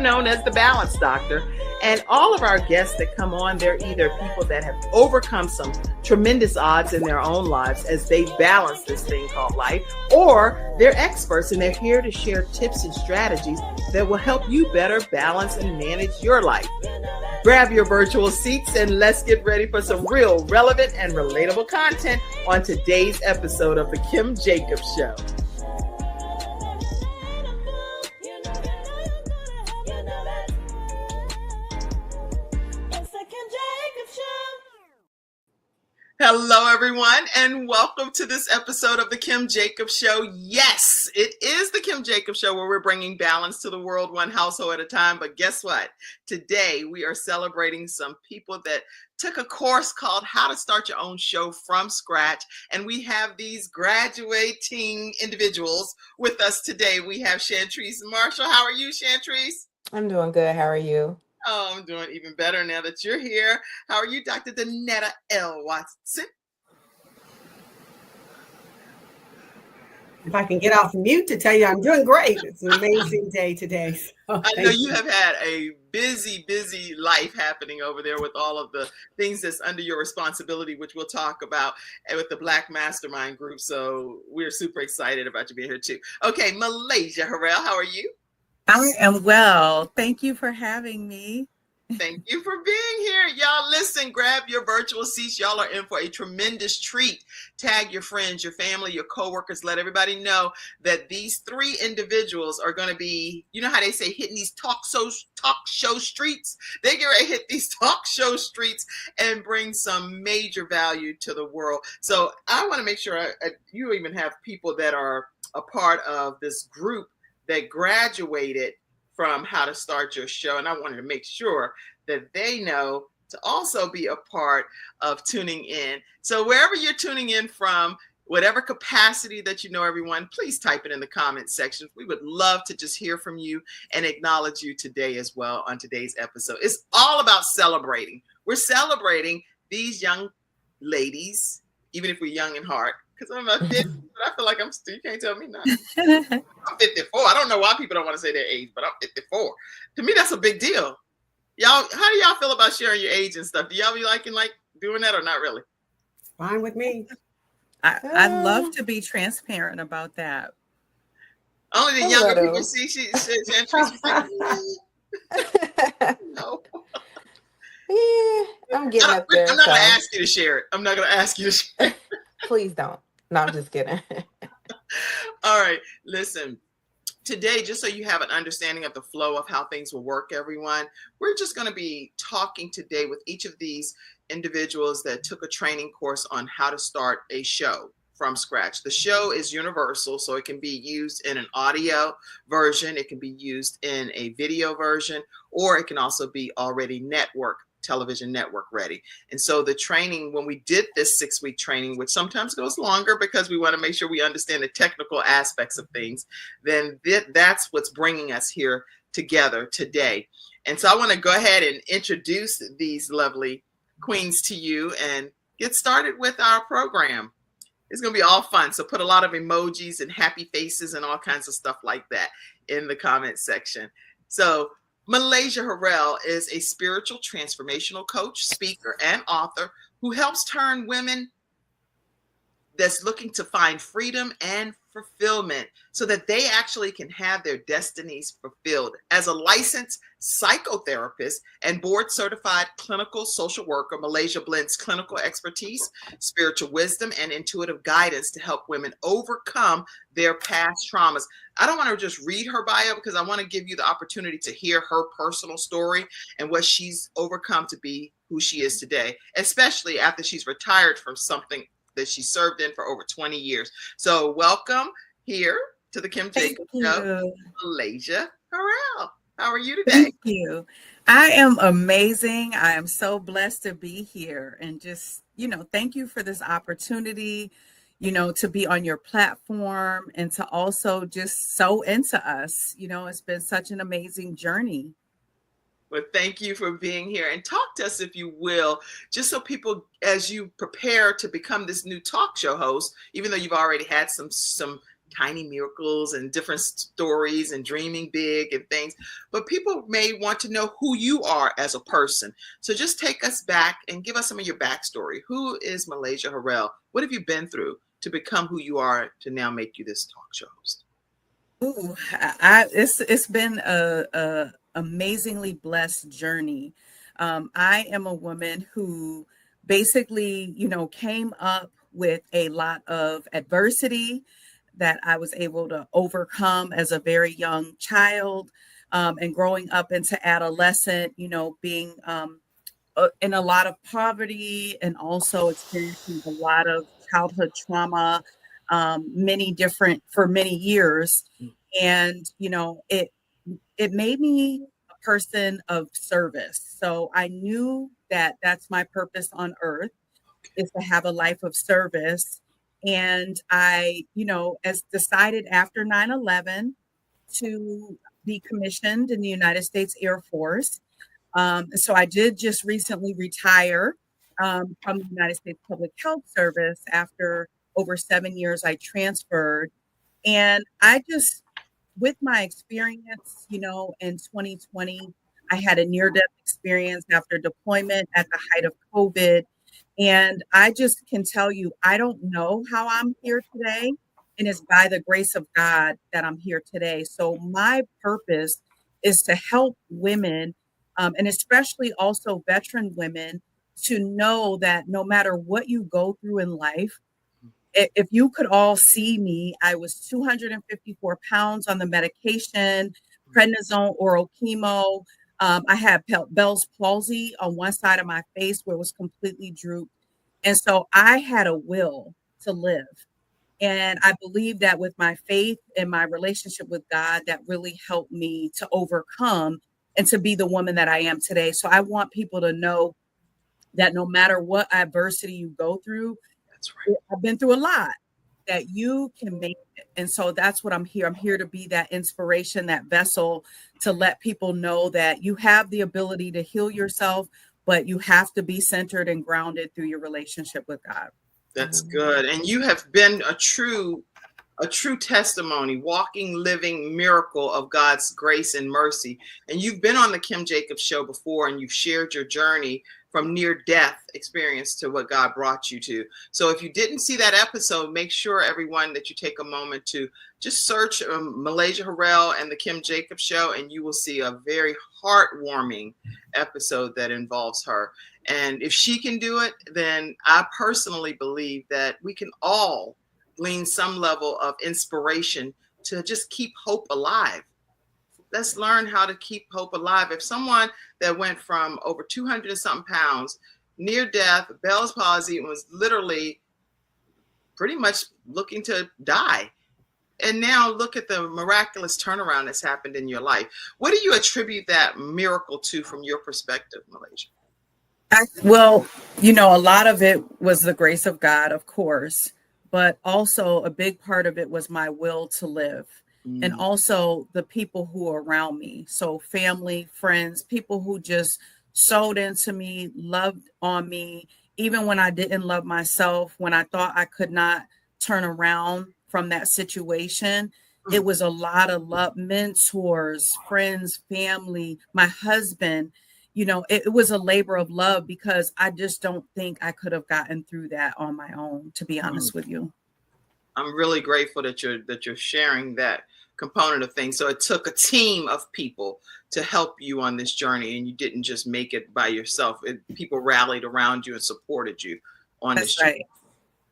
known as the Balance Doctor. And all of our guests that come on, they're either people that have overcome some tremendous odds in their own lives as they balance this thing called life, or they're experts and they're here to share tips and strategies that will help you better balance and manage your life. Grab your virtual seats and let's get ready for some real relevant and relatable content on today's episode of The Kim Jacobs Show. Hello, everyone, and welcome to this episode of The Kim Jacobs Show. Yes, it is The Kim Jacobs Show where we're bringing balance to the world one household at a time. But guess what? Today, we are celebrating some people that took a course called How to Start Your Own Show from Scratch. And we have these graduating individuals with us today. We have Chantrice Marshall. How are you, Chantrice? I'm doing good. How are you? Oh, I'm doing even better now that you're here. How are you, Dr. Danetta L. Watson? If I can get off mute to tell you I'm doing great. It's an amazing day today. So I know you have had a busy life happening over there with all of the things that's under your responsibility, which we'll talk about with the Black Mastermind Group. So we're super excited about you being here too. Okay, Malaysia Harrell, how are you? I am well. Thank you for having me. Thank you for being here. Y'all listen, grab your virtual seats. Y'all are in for a tremendous treat. Tag your friends, your family, your coworkers. Let everybody know that these three individuals are going to be, you know how they say, hitting these talk show streets? They get ready to hit these talk show streets and bring some major value to the world. So I want to make sure you even have people that are a part of this group that graduated from How to Start Your Show. And I wanted to make sure that they know to also be a part of tuning in. So wherever you're tuning in from, whatever capacity that you know, everyone, please type it in the comment section. We would love to just hear from you and acknowledge you today as well on today's episode. It's all about celebrating. We're celebrating these young ladies, even if we're young in heart, because I'm a 50, but I feel like I'm still, you can't tell me nothing. I'm 54. I don't know why people don't want to say their age, but I'm 54. To me, that's a big deal. Y'all, how do y'all feel about sharing your age and stuff? Do y'all be liking doing that or not really? Fine with me. I'd love to be transparent about that. Only the younger people see she no. Yeah, I'm getting up there. I'm not going to ask you to share it. I'm not going to ask you to share it. Please don't. No, I'm just kidding. All right, listen. Today, just so you have an understanding of the flow of how things will work, everyone, we're just going to be talking today with each of these individuals that took a training course on how to start a show from scratch. The show is universal, so it can be used in an audio version, it can be used in a video version, or it can also be already television network ready. And so the training, when we did this 6-week training, which sometimes goes longer because we want to make sure we understand the technical aspects of things, then that's what's bringing us here together today. And so I want to go ahead and introduce these lovely queens to you and get started with our program. It's going to be all fun. So put a lot of emojis and happy faces and all kinds of stuff like that in the comment section. So Malaysia Harrell is a spiritual transformational coach, speaker, and author who helps turn women that's looking to find freedom and fulfillment so that they actually can have their destinies fulfilled. As a licensed psychotherapist and board certified clinical social worker, Malaysia blends clinical expertise, spiritual wisdom, and intuitive guidance to help women overcome their past traumas. I don't want to just read her bio because I want to give you the opportunity to hear her personal story and what she's overcome to be who she is today, especially after she's retired from something that she served in for over 20 years. So welcome here to the Kim Jacobs Show, Malaysia Harrell. How are you today? Thank you. I am amazing. I am so blessed to be here and just, thank you for this opportunity, to be on your platform and to also just sow into us. It's been such an amazing journey. Well, thank you for being here and talk to us, if you will, just so people, as you prepare to become this new talk show host, even though you've already had some tiny miracles and different stories and dreaming big and things, but people may want to know who you are as a person. So just take us back and give us some of your backstory. Who is Malaysia Harrell? What have you been through to become who you are to now make you this talk show host? Ooh, it's been a amazingly blessed journey. I am a woman who basically, came up with a lot of adversity that I was able to overcome as a very young child, and growing up into adolescent, being in a lot of poverty and also experiencing a lot of childhood trauma, for many years. And, it made me a person of service. So I knew that that's my purpose on earth, is to have a life of service. And I, as decided after 9/11 to be commissioned in the United States Air Force. So I did just recently retire from the United States Public Health Service. After over 7 years, I transferred. And I just, with my experience, in 2020, I had a near-death experience after deployment at the height of COVID. And I just can tell you, I don't know how I'm here today. And it's by the grace of God that I'm here today. So my purpose is to help women, and especially also veteran women, to know that no matter what you go through in life, if you could all see me, I was 254 pounds on the medication, prednisone, oral chemo. I had Bell's palsy on one side of my face where it was completely drooped. And so I had a will to live. And I believe that with my faith and my relationship with God, that really helped me to overcome and to be the woman that I am today. So I want people to know that no matter what adversity you go through, That's right. I've been through a lot, that you can make it. And so that's what I'm here. I'm here to be that inspiration, that vessel, to let people know that you have the ability to heal yourself, but you have to be centered and grounded through your relationship with God. That's good. And you have been a true testimony, walking, living miracle of God's grace and mercy. And you've been on the Kim Jacobs Show before, and you've shared your journey from near-death experience to what God brought you to. So if you didn't see that episode, make sure, everyone, that you take a moment to just search Malaysia Harrell and the Kim Jacobs Show, and you will see a very heartwarming episode that involves her. And if she can do it, then I personally believe that we can all glean some level of inspiration to just keep hope alive. Let's learn how to keep hope alive. If someone that went from over 200 and something pounds, near death, Bell's palsy, was literally pretty much looking to die, and now look at the miraculous turnaround that's happened in your life. What do you attribute that miracle to from your perspective, Malaysia? Well, a lot of it was the grace of God, of course, but also a big part of it was my will to live. And also the people who are around me. So family, friends, people who just sewed into me, loved on me, even when I didn't love myself, when I thought I could not turn around from that situation. It was a lot of love, mentors, friends, family, my husband. It was a labor of love, because I just don't think I could have gotten through that on my own, to be honest with you. I'm really grateful that you're sharing that component of things. So it took a team of people to help you on this journey, and you didn't just make it by yourself. People rallied around you and supported you on this journey. Right.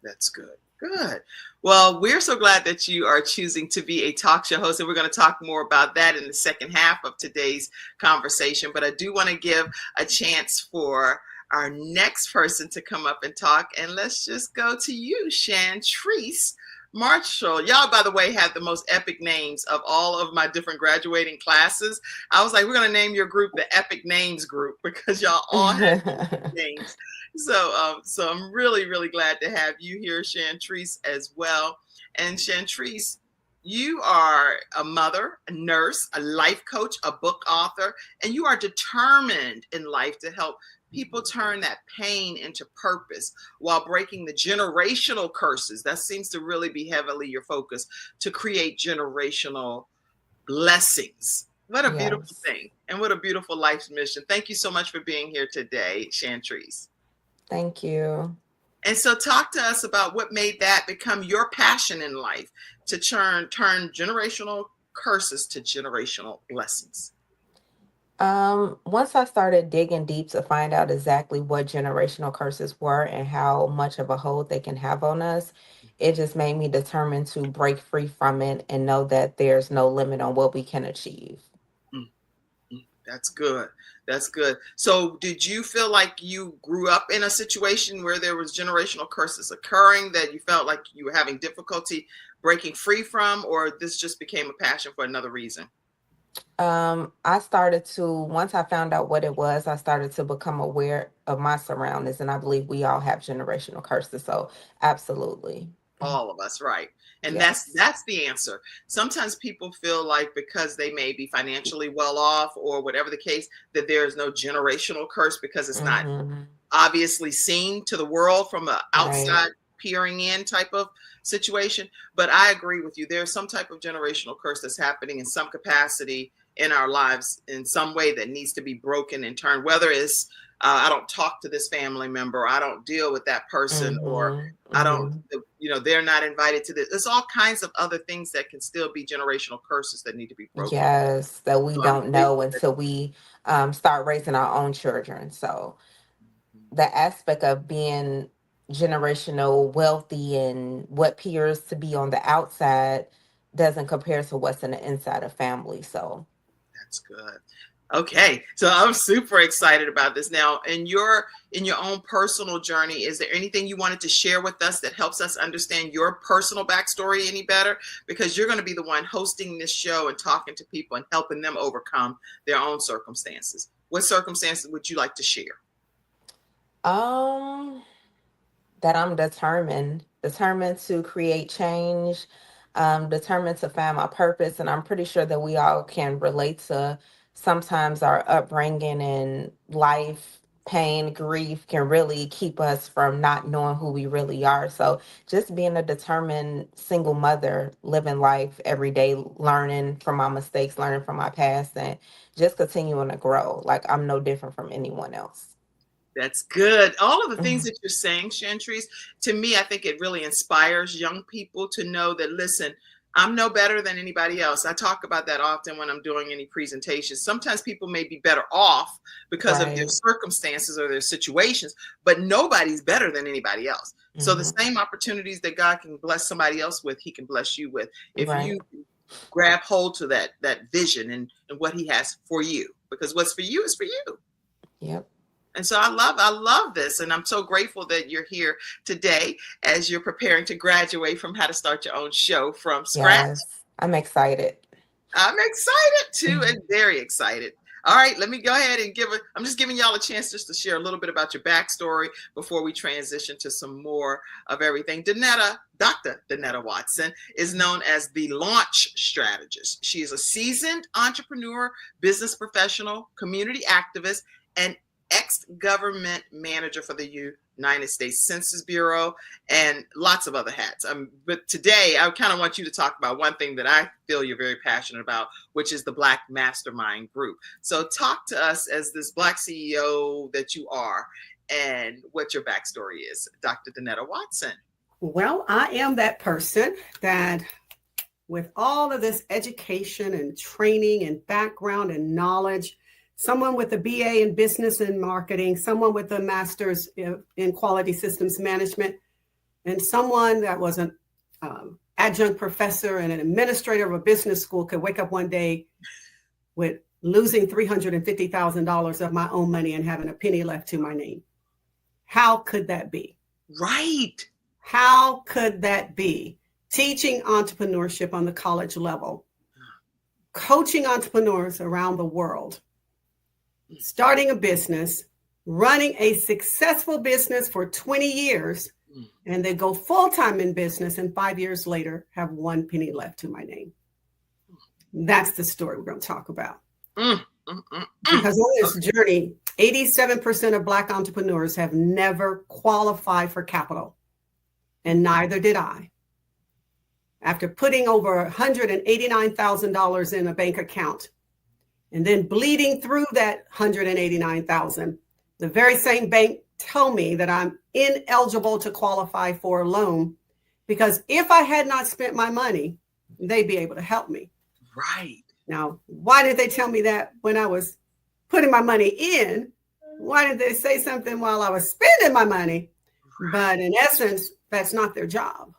That's good. Good. Well, we're so glad that you are choosing to be a talk show host, and we're going to talk more about that in the second half of today's conversation. But I do want to give a chance for our next person to come up and talk, and let's just go to you, Shantrice Marshall. Y'all, by the way, have the most epic names of all of my different graduating classes. I was like, we're going to name your group the Epic Names Group, because y'all all have names. So I'm really, really glad to have you here, Shantrice, as well. And Shantrice, You are a mother, a nurse, a life coach, a book author, and you are determined in life to help people turn that pain into purpose while breaking the generational curses. That seems to really be heavily your focus, to create generational blessings. What a beautiful Yes. thing, and what a beautiful life's mission. Thank you so much for being here today, Chantrese. Thank you. And so talk to us about what made that become your passion in life, to turn generational curses to generational blessings. Once I started digging deep to find out exactly what generational curses were and how much of a hold they can have on us, it just made me determined to break free from it and know that there's no limit on what we can achieve. That's good. That's good. So did you feel like you grew up in a situation where there was generational curses occurring that you felt like you were having difficulty breaking free from, or this just became a passion for another reason? I started to, once I found out what it was, I started to become aware of my surroundings, and I believe we all have generational curses. So absolutely. All of us, right? And Yes. that's the answer. Sometimes people feel like because they may be financially well off or whatever the case, that there is no generational curse because it's not Mm-hmm. obviously seen to the world from an Right. outside peering in type of situation. But I agree with you. There's some type of generational curse that's happening in some capacity in our lives in some way that needs to be broken and turned, whether it's I don't talk to this family member, I don't deal with that person, or Mm-hmm. I don't, Mm-hmm. they're not invited to this. There's all kinds of other things that can still be generational curses that need to be broken. Yes, that we So I'm don't know grateful that. until we start raising our own children. So the aspect of being generational wealthy and what appears to be on the outside doesn't compare to what's in the inside of family. So That's good. Okay, so I'm super excited about this. Now, in your own personal journey, is there anything you wanted to share with us that helps us understand your personal backstory any better? Because you're going to be the one hosting this show and talking to people and helping them overcome their own circumstances. What circumstances would you like to share? um that I'm determined to create change, determined to find my purpose. And I'm pretty sure that we all can relate to sometimes our upbringing and life, pain, grief can really keep us from not knowing who we really are. So just being a determined single mother, living life every day, learning from my mistakes, learning from my past, and just continuing to grow. Like I'm no different from anyone else. That's good. All of the things that you're saying, Chantrese, to me, I think it really inspires young people to know that, listen, I'm no better than anybody else. I talk about that often when I'm doing any presentations. Sometimes people may be better off because of their Right. circumstances or their situations, but nobody's better than anybody else. So the Hmm. same opportunities that God can bless somebody else with, he can bless you with. If Right. you grab hold to that vision and what he has for you, because what's for you is for you. Yep. And so I love this. And I'm so grateful that you're here today as you're preparing to graduate from How to Start Your Own Show from scratch. Yes. I'm excited. I'm excited too, and very excited. All right, let me go ahead and I'm just giving y'all a chance just to share a little bit about your backstory before we transition to some more of everything. Dr. Danetta Watson is known as the launch strategist. She is a seasoned entrepreneur, business professional, community activist, and ex-government manager for the United States Census Bureau and lots of other hats. But today, I kind of want you to talk about one thing that I feel you're very passionate about, which is the Black Mastermind Group. So talk to us as this Black CEO that you are and what your backstory is, Dr. Danetta Watson. Well, I am that person that with all of this education and training and background and knowledge, someone with a BA in business and marketing, someone with a master's in quality systems management, and someone that was an adjunct professor and an administrator of a business school could wake up one day with losing $350,000 of my own money and having a penny left to my name. How could that be? Right. How could that be? Teaching entrepreneurship on the college level, coaching entrepreneurs around the world, starting a business, running a successful business for 20 years, and they go full-time in business, and 5 years later have 1 penny left to my name. That's the story we're going to talk about. Because on this journey, 87% of Black entrepreneurs have never qualified for capital, and neither did I. After putting over $189,000 in a bank account and then bleeding through that $189,000, the very same bank tell me that I'm ineligible to qualify for a loan, because if I had not spent my money, they'd be able to help me. Right. Now, why did they tell me that when I was putting my money in? Why did they say something while I was spending my money? Right. But in essence, that's not their job.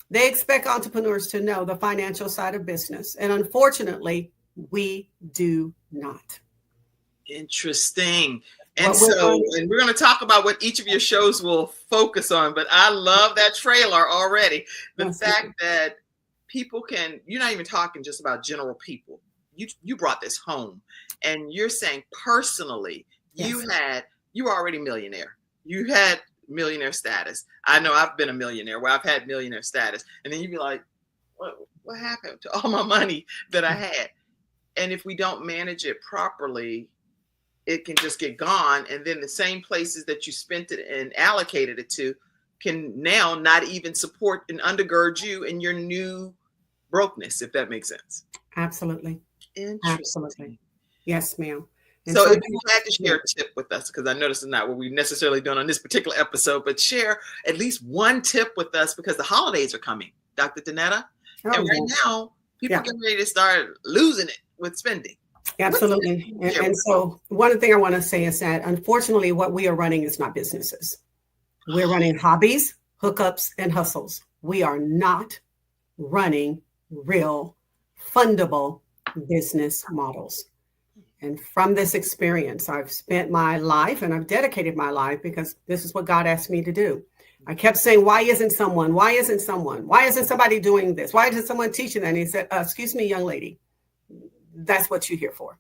They expect entrepreneurs to know the financial side of business. And unfortunately, we do not. Interesting. And we're going to talk about what each of your shows will focus on, but I love that trailer already. The fact that people you're not even talking just about general people. You brought this home, and you're saying personally, you were already millionaire. You had millionaire status. I know I've been a millionaire where I've had millionaire status. And then you'd be like, what happened to all my money that I had? And if we don't manage it properly, it can just get gone. And then the same places that you spent it and allocated it to can now not even support and undergird you in your new brokenness, if that makes sense. Absolutely. Interesting. Absolutely. Yes, ma'am. And so if you had to share a tip with us, because I know this is not what we've necessarily done on this particular episode, but share at least one tip with us, because the holidays are coming, Dr. Danetta. And right now, people are getting ready to start losing it with spending. Absolutely. And so one thing I want to say is that, unfortunately, what we are running is not businesses. We're running hobbies, hookups, and hustles. We are not running real fundable business models. And from this experience, I've spent my life and I've dedicated my life, because this is what God asked me to do. I kept saying, why isn't someone? Why isn't someone? Why isn't somebody doing this? Why isn't someone teaching that? And he said, excuse me, young lady, that's what you're here for.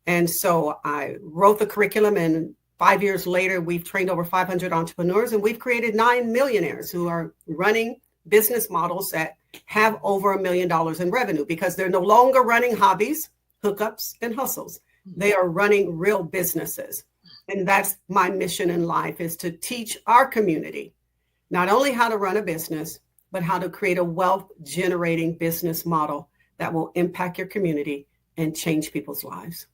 And so I wrote the curriculum, and 5 years later, we've trained over 500 entrepreneurs, and we've created 9 millionaires who are running business models that have over $1 million in revenue, because they're no longer running hobbies, hookups, and hustles. They are running real businesses. And that's my mission in life, is to teach our community not only how to run a business, but how to create a wealth generating business model that will impact your community and change people's lives.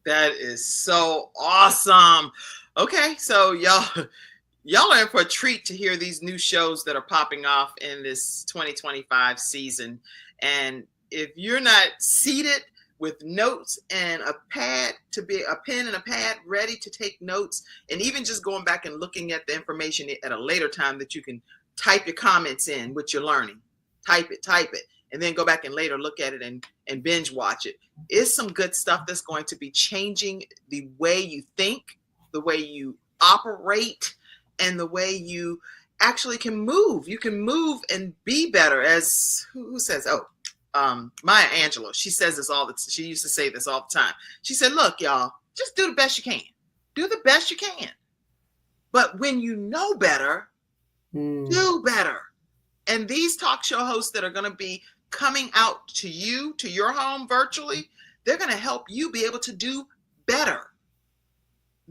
That is so awesome. Okay, so y'all are in for a treat to hear these new shows that are popping off in this 2025 season. And if you're not seated with notes and a pen and a pad ready to take notes, and even just going back and looking at the information at a later time, that you can type your comments in what you're learning, type it, and then go back and later look at it and binge watch it. It's some good stuff that's going to be changing the way you think, the way you operate, and the way you actually can move. You can move and be better. As who says, Maya Angelou, she says this she used to say this all the time. She said, look, y'all, just do the best you can. Do the best you can. But when you know better, do better. And these talk show hosts that are going to be coming out to you, to your home virtually, they're going to help you be able to do better.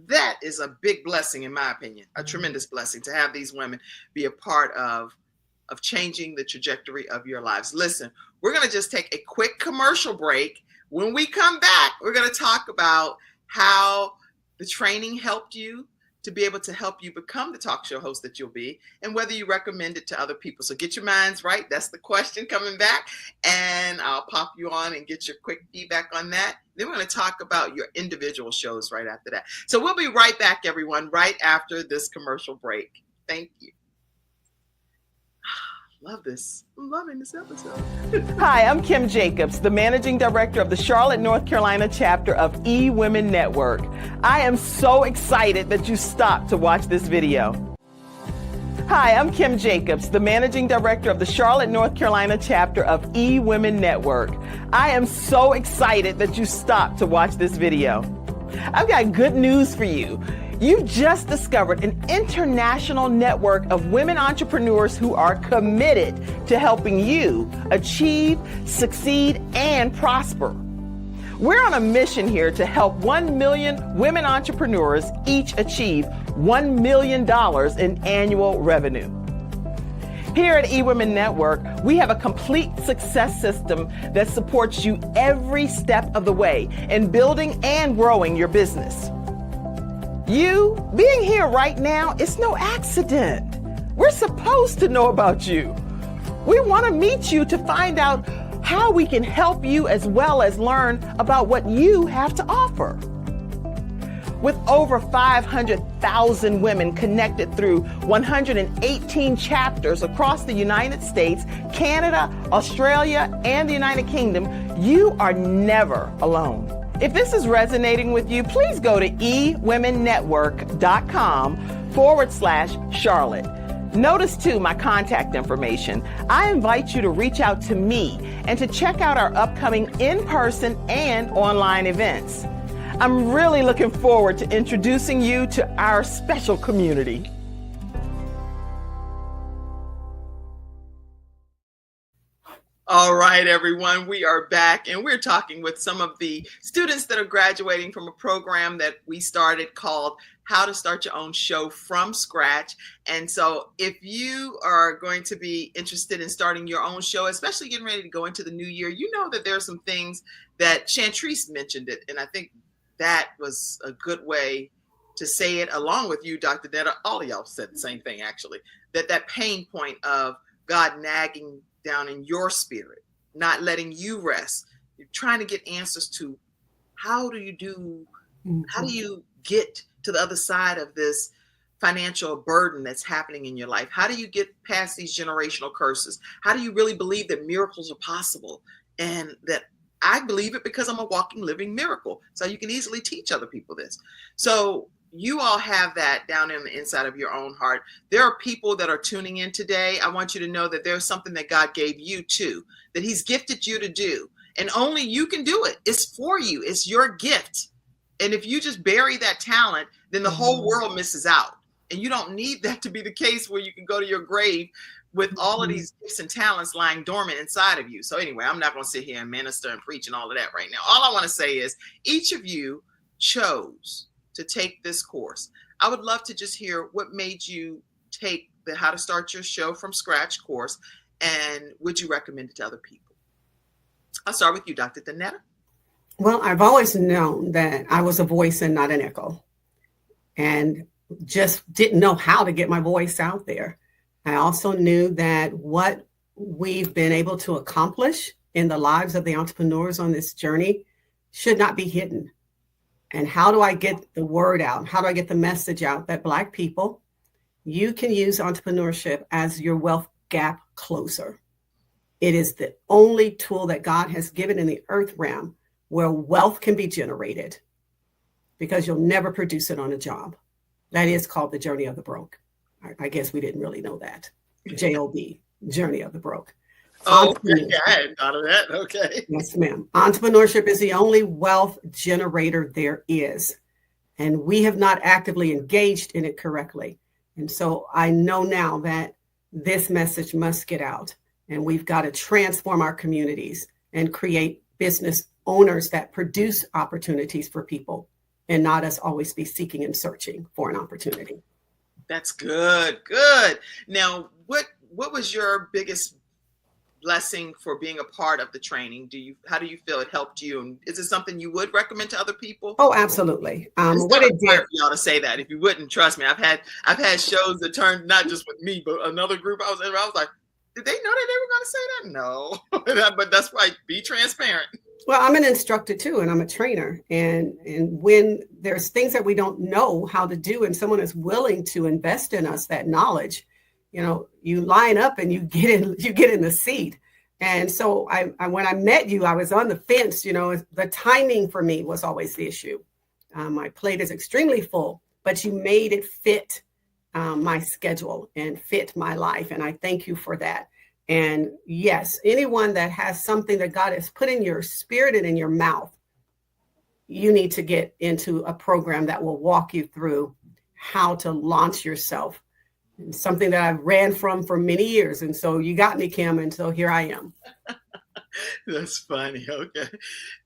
That is a big blessing, in my opinion, a tremendous blessing to have these women be a part of changing the trajectory of your lives. Listen, we're going to just take a quick commercial break. When we come back, we're going to talk about how the training helped you to be able to help you become the talk show host that you'll be, and whether you recommend it to other people. So get your minds right. That's the question coming back. And I'll pop you on and get your quick feedback on that. Then we're going to talk about your individual shows right after that. So we'll be right back, everyone, right after this commercial break. Thank you. Love this. I'm loving this episode. Hi, I'm Kim Jacobs, the Managing Director of the Charlotte, North Carolina chapter of eWomen Network. I am so excited that you stopped to watch this video. Hi, I'm Kim Jacobs, the Managing Director of the Charlotte, North Carolina chapter of eWomen Network. I am so excited that you stopped to watch this video. I've got good news for you. You just discovered an international network of women entrepreneurs who are committed to helping you achieve, succeed, and prosper. We're on a mission here to help 1 million women entrepreneurs each achieve $1 million in annual revenue. Here at eWomen Network, we have a complete success system that supports you every step of the way in building and growing your business. You being here right now is no accident. We're supposed to know about you. We want to meet you to find out how we can help you as well as learn about what you have to offer. With over 500,000 women connected through 118 chapters across the United States, Canada, Australia, and the United Kingdom, you are never alone. If this is resonating with you, please go to ewomennetwork.com/Charlotte. Notice too my contact information. I invite you to reach out to me and to check out our upcoming in-person and online events. I'm really looking forward to introducing you to our special community. All right, everyone, we are back and we're talking with some of the students that are graduating from a program that we started called How to Start Your Own Show from Scratch. And so if you are going to be interested in starting your own show, especially getting ready to go into the new year, you know that there are some things that Chantrice mentioned it. And I think that was a good way to say it along with you, Dr. Netta. All of y'all said the same thing, actually, that pain point of God nagging down in your spirit, not letting you rest. You're trying to get answers to how do you get to the other side of this financial burden that's happening in your life? How do you get past these generational curses? How do you really believe that miracles are possible? And that I believe it because I'm a walking, living miracle. So you can easily teach other people this. So you all have that down in the inside of your own heart. There are people that are tuning in today. I want you to know that there's something that God gave you too, that he's gifted you to do. And only you can do it. It's for you. It's your gift. And if you just bury that talent, then the whole world misses out. And you don't need that to be the case where you can go to your grave with all of these gifts and talents lying dormant inside of you. So anyway, I'm not going to sit here and minister and preach and all of that right now. All I want to say is each of you chose to take this course. I would love to just hear what made you take the How to Start Your Show from Scratch course, and would you recommend it to other people? I'll start with you, Dr. Danetta. Well, I've always known that I was a voice and not an echo, and just didn't know how to get my voice out there. I also knew that what we've been able to accomplish in the lives of the entrepreneurs on this journey should not be hidden. And how do I get the word out? How do I get the message out that Black people, you can use entrepreneurship as your wealth gap closer? It is the only tool that God has given in the earth realm where wealth can be generated, because you'll never produce it on a job. That is called the journey of the broke. I guess we didn't really know that. J-O-B, journey of the broke. Oh, okay. I hadn't thought of that. Okay. Yes, ma'am. Entrepreneurship is the only wealth generator there is. And we have not actively engaged in it correctly. And so I know now that this message must get out. And we've got to transform our communities and create business owners that produce opportunities for people, and not us always be seeking and searching for an opportunity. That's good. Good. Now, what was your biggest blessing for being a part of the training? How do you feel it helped you? And is it something you would recommend to other people? Oh, absolutely. What it did for y'all to say that. If you wouldn't, trust me, I've had shows that turned not just with me, but another group I was in. I was like, did they know that they were going to say that? No, but that's why be transparent. Well, I'm an instructor too, and I'm a trainer. And when there's things that we don't know how to do, and someone is willing to invest in us that knowledge, you line up and you get in the seat. And so I when I met you, I was on the fence. The timing for me was always the issue. My plate is extremely full, but you made it fit my schedule and fit my life. And I thank you for that. And yes, anyone that has something that God has put in your spirit and in your mouth, you need to get into a program that will walk you through how to launch yourself. And something that I've ran from for many years. And so you got me, Kim, and so here I am. That's funny. Okay.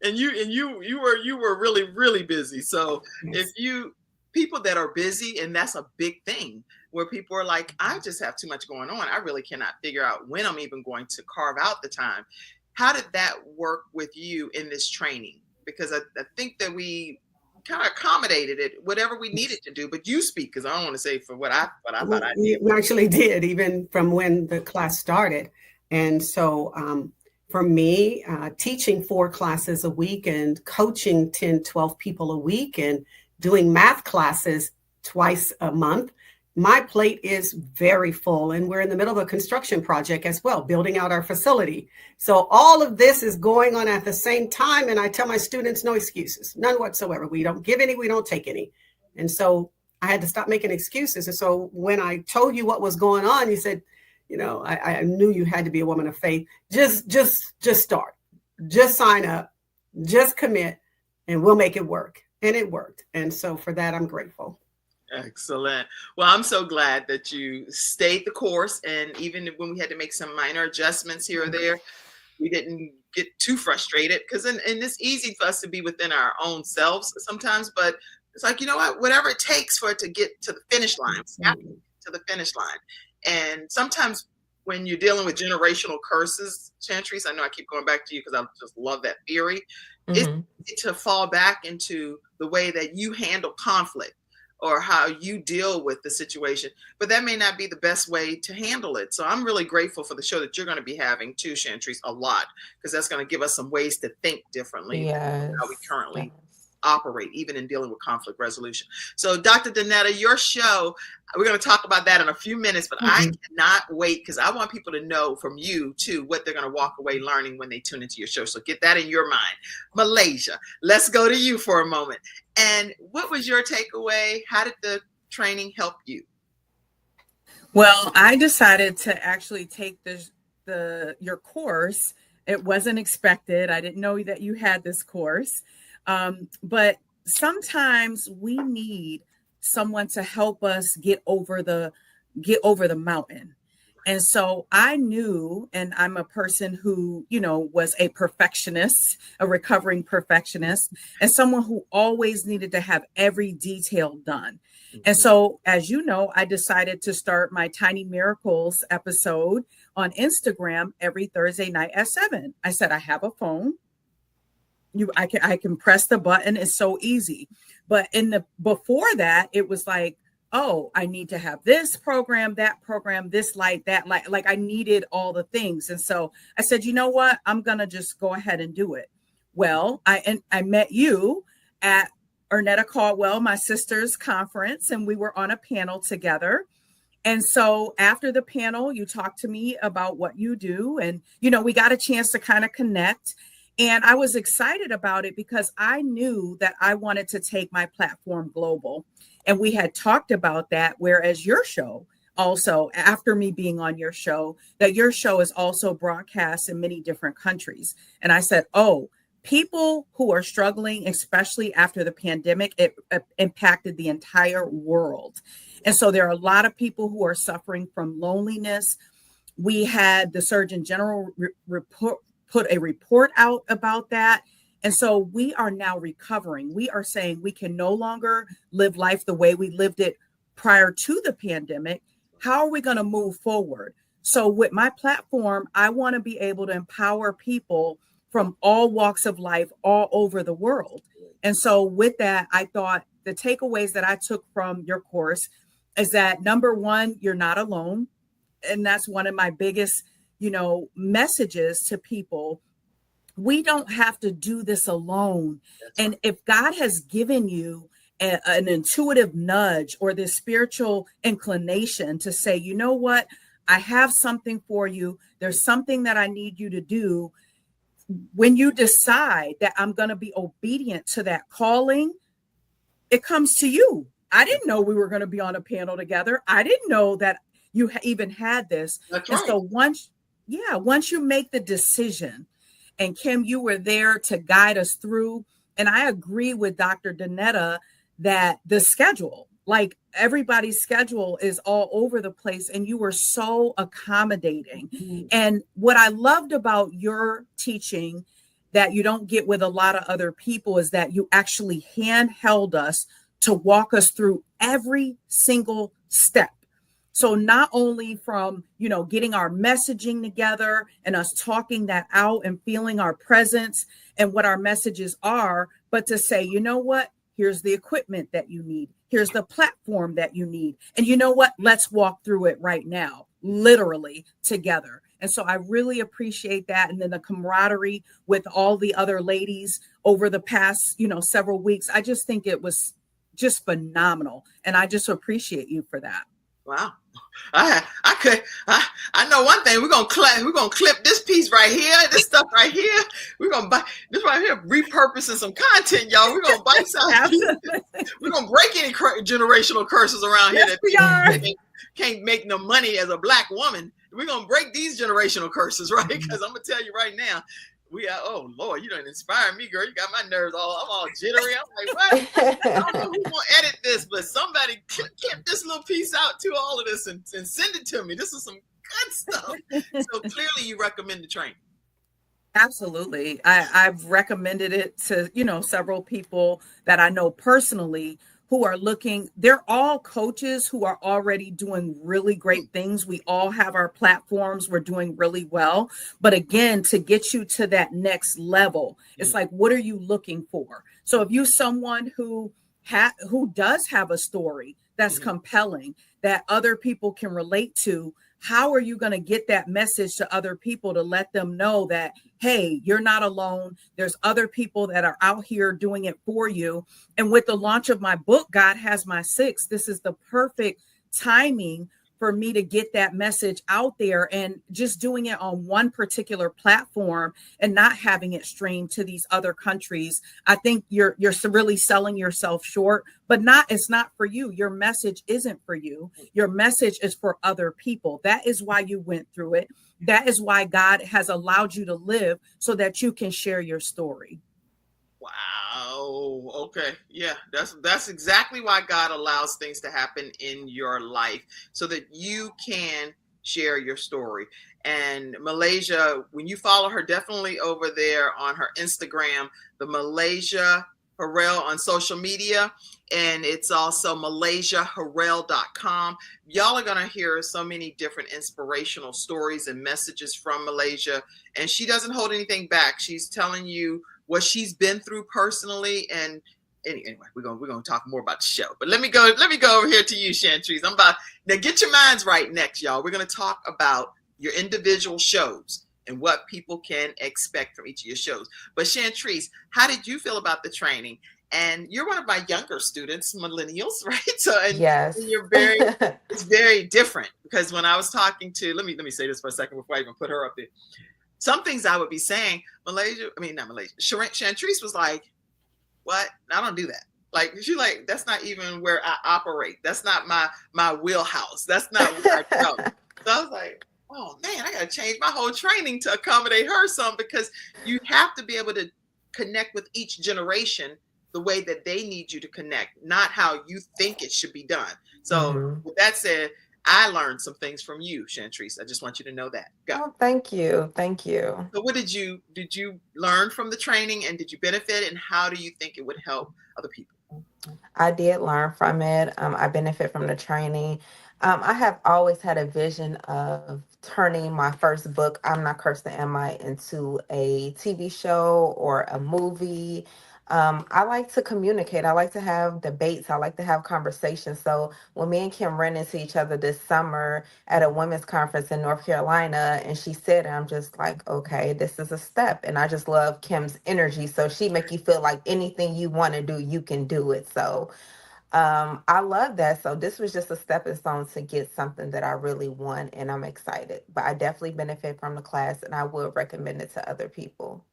And you were really, really busy. So Yes. if you people that are busy, and that's a big thing where people are like, I just have too much going on. I really cannot figure out when I'm even going to carve out the time. How did that work with you in this training? Because I think that we kind of accommodated it, whatever we needed to do, but you speak, because I don't want to say for what I thought I did. We actually did, even from when the class started. And so for me, teaching 4 classes a week and coaching 10, 12 people a week and doing math classes twice a month, my plate is very full. And we're in the middle of a construction project as well, building out our facility. So all of this is going on at the same time. And I tell my students, no excuses, none whatsoever. We don't give any, we don't take any. And so I had to stop making excuses. And so when I told you what was going on, you said, you know, I knew you had to be a woman of faith. Just start, just sign up, just commit, and we'll make it work. And it worked. And so for that, I'm grateful. Excellent. Well, I'm so glad that you stayed the course. And even when we had to make some minor adjustments here or there, we didn't get too frustrated, because and it's easy for us to be within our own selves sometimes, but it's like, you know what, whatever it takes for it to get to the finish line, to the finish line. And sometimes when you're dealing with generational curses, Chantrice, I know I keep going back to you because I just love that theory. Mhm. It's to fall back into the way that you handle conflict or how you deal with the situation, but that may not be the best way to handle it. So I'm really grateful for the show that you're going to be having too, Chantrice, a lot, because that's going to give us some ways to think differently than how we currently operate, even in dealing with conflict resolution. So Dr. Danetta, your show, we're going to talk about that in a few minutes, but I cannot wait, because I want people to know from you too what they're going to walk away learning when they tune into your show. So get that in your mind. Malaysia, let's go to you for a moment. And what was your takeaway? How did the training help you? Well, I decided to actually take your course. It wasn't expected. I didn't know that you had this course. But sometimes we need someone to help us get over the mountain. And so I knew, and I'm a person who, you know, was a perfectionist, a recovering perfectionist, and someone who always needed to have every detail done. And so, as you know, I decided to start my Tiny Miracles episode on Instagram every Thursday night at 7. I said, I have a phone. I can press the button. It's so easy. But before that, it was like, oh, I need to have this program, this light, that light. Like I needed all the things. And so I said, you know what? I'm going to just go ahead and do it. Well, I met you at Ernetta Caldwell, my sister's conference, and we were on a panel together. And so after the panel, you talked to me about what you do. And, you know, we got a chance to kind of connect. And I was excited about it because I knew that I wanted to take my platform global. And we had talked about that, whereas your show also, after me being on your show, that your show is also broadcast in many different countries. And I said, oh, people who are struggling, especially after the pandemic, it impacted the entire world. And so there are a lot of people who are suffering from loneliness. We had the Surgeon General put a report out about that. And so we are now recovering. We are saying we can no longer live life the way we lived it prior to the pandemic. How are we going to move forward? So with my platform, I want to be able to empower people from all walks of life all over the world. And so with that, I thought the takeaways that I took from your course is that, number one, you're not alone. And that's one of my biggest, messages to people. We don't have to do this alone. And if God has given you an intuitive nudge or this spiritual inclination to say, you know what, I have something for you. There's something that I need you to do. When you decide that I'm going to be obedient to that calling, it comes to you. I didn't know we were going to be on a panel together. I didn't know that you even had this. That's and right. So once you make the decision, and Kim, you were there to guide us through. And I agree with Dr. Danetta that the schedule, Like everybody's schedule is all over the place, and you were so accommodating. Mhm. And what I loved about your teaching that you don't get with a lot of other people is that you actually handheld us to walk us through every single step. So not only from, getting our messaging together and us talking that out and feeling our presence and what our messages are, but to say, you know what? Here's the equipment that you need. Here's the platform that you need. And you know what? Let's walk through it right now, literally together. And so I really appreciate that. And then the camaraderie with all the other ladies over the past, several weeks. I just think it was just phenomenal. And I just appreciate you for that. Wow. I know one thing. We're gonna clip this piece right here, this stuff right here. We're gonna buy this right here, repurposing some content, y'all. We're gonna bite size pieces. We're gonna break any generational curses around here that people can't make no money as a Black woman. We're gonna break these generational curses, right? Because I'm gonna tell you right now, oh Lord, you done inspired me, girl. You got my nerves I'm all jittery. I'm like, what? I don't know who's gonna edit this, but somebody clip this little piece out to all of this and send it to me. This is some good stuff. So clearly you recommend the training. Absolutely. I've recommended it to, several people that I know personally who are looking. They're all coaches who are already doing really great things. We all have our platforms. We're doing really well. But again, to get you to that next level, it's like, what are you looking for? So if you're someone who does have a story that's compelling, that other people can relate to, how are you going to get that message to other people to let them know that, hey, you're not alone. There's other people that are out here doing it for you. And with the launch of my book, God Has My Six, this is the perfect timing for me to get that message out there, and just doing it on one particular platform and not having it streamed to these other countries. I think you're really selling yourself short, but it's not for you. Your message isn't for you. Your message is for other people. That is why you went through it. That is why God has allowed you to live, so that you can share your story. Wow. Okay. Yeah, that's exactly why God allows things to happen in your life, so that you can share your story. And Malaysia, when you follow her, definitely over there on her Instagram, the Malaysia Harrell on social media, and it's also malaysiaharrell.com. Y'all are going to hear so many different inspirational stories and messages from Malaysia, and she doesn't hold anything back. She's telling you what she's been through personally. And anyway, we're gonna talk more about the show. But let me go over here to you, Chantrice. Now get your minds right next, y'all. We're gonna talk about your individual shows and what people can expect from each of your shows. But Chantrice, how did you feel about the training? And you're one of my younger students, millennials, right? So Yes. you're it's very different, because when I was talking to, let me say this for a second before I even put her up there. Some things I would be saying, Chantrice was like, what? I don't do that. Like, she's like, that's not even where I operate. That's not my wheelhouse. That's not where I go. So I was like, oh man, I got to change my whole training to accommodate her some, because you have to be able to connect with each generation the way that they need you to connect, not how you think it should be done. So with that said, I learned some things from you, Chantrice. I just want you to know that. Go. Oh, thank you. Thank you. So what did you learn from the training, and did you benefit, and how do you think it would help other people? I did learn from it. I benefit from the training. I have always had a vision of turning my first book, I'm Not Cursed, Am I, into a TV show or a movie. I like to communicate. I like to have debates. I like to have conversations. So when me and Kim ran into each other this summer at a women's conference in North Carolina, and she said, I'm just like, okay, this is a step. And I just love Kim's energy. So she make you feel like anything you want to do, you can do it. So I love that. So this was just a stepping stone to get something that I really want, and I'm excited. But I definitely benefit from the class, and I would recommend it to other people.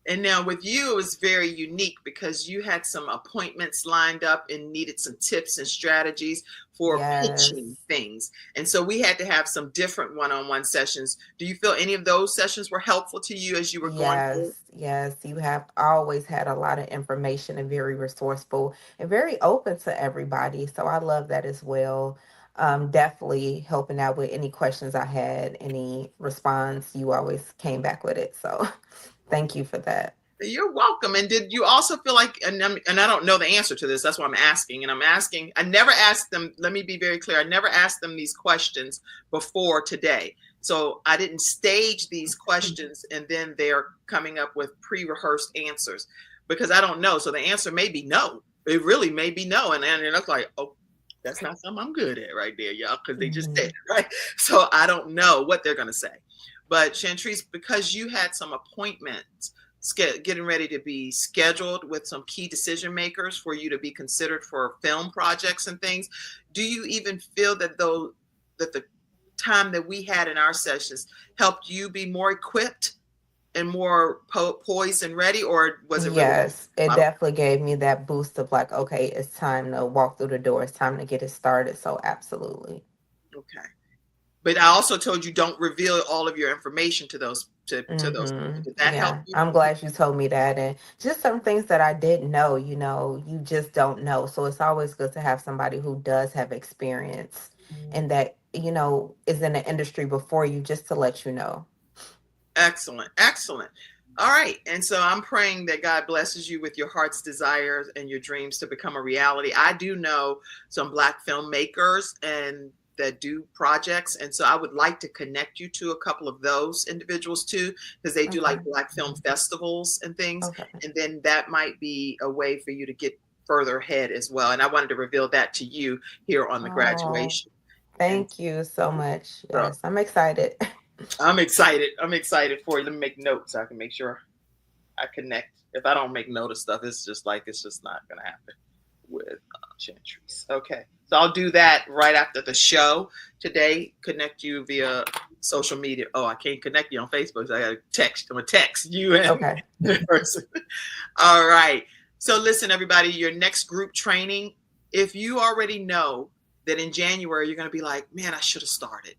And now with you, it was very unique because you had some appointments lined up and needed some tips and strategies for Yes. pitching things. And so we had to have some different one-on-one sessions. Do you feel any of those sessions were helpful to you as you were going through? Yes, you have always had a lot of information and very resourceful and very open to everybody. So I love that as well. Definitely helping out with any questions I had, any response, you always came back with it. So thank you for that. You're welcome. And did you also feel like, and I don't know the answer to this, that's why I'm asking. And I never asked them, let me be very clear, I never asked them these questions before today. So I didn't stage these questions and then they're coming up with pre-rehearsed answers because I don't know. So the answer may be no. It really may be no. And then it's like, oh, that's not something I'm good at right there, y'all, because they just said it, right? So I don't know what they're going to say. But Chantrice, because you had some appointments getting ready to be scheduled with some key decision makers for you to be considered for film projects and things, do you even feel that the time that we had in our sessions helped you be more equipped and more poised and ready, or was it Yes, it definitely gave me that boost of like, okay, it's time to walk through the door. It's time to get it started. So absolutely. Okay. But I also told you don't reveal all of your information to those to those. Did that help you? I'm glad you told me that. And just some things that I didn't know, you just don't know. So it's always good to have somebody who does have experience and that, is in the industry before you, just to let you know. Excellent. Excellent. All right. And so I'm praying that God blesses you with your heart's desires and your dreams to become a reality. I do know some Black filmmakers and that do projects. And so I would like to connect you to a couple of those individuals too, because they do like Black film festivals and things. Okay. And then that might be a way for you to get further ahead as well. And I wanted to reveal that to you here on the graduation. Thank you so much. Yes, I'm excited. I'm excited. I'm excited for you. Let me make notes so I can make sure I connect. If I don't make note of stuff, it's just not going to happen with Chantrice. Okay. So I'll do that right after the show today. Connect you via social media. Oh, I can't connect you on Facebook. So I got to text. I'm going to text you and the person. All right. So listen, everybody, your next group training, if you already know that in January, you're going to be like, man, I should have started.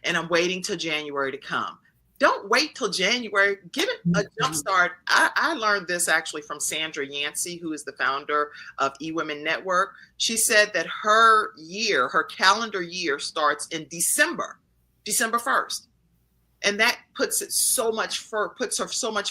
And I'm waiting till January to come. Don't wait till January. Give it a jump start. I learned this actually from Sandra Yancey, who is the founder of eWomen Network. She said that her calendar year starts in December 1st. And that puts her so much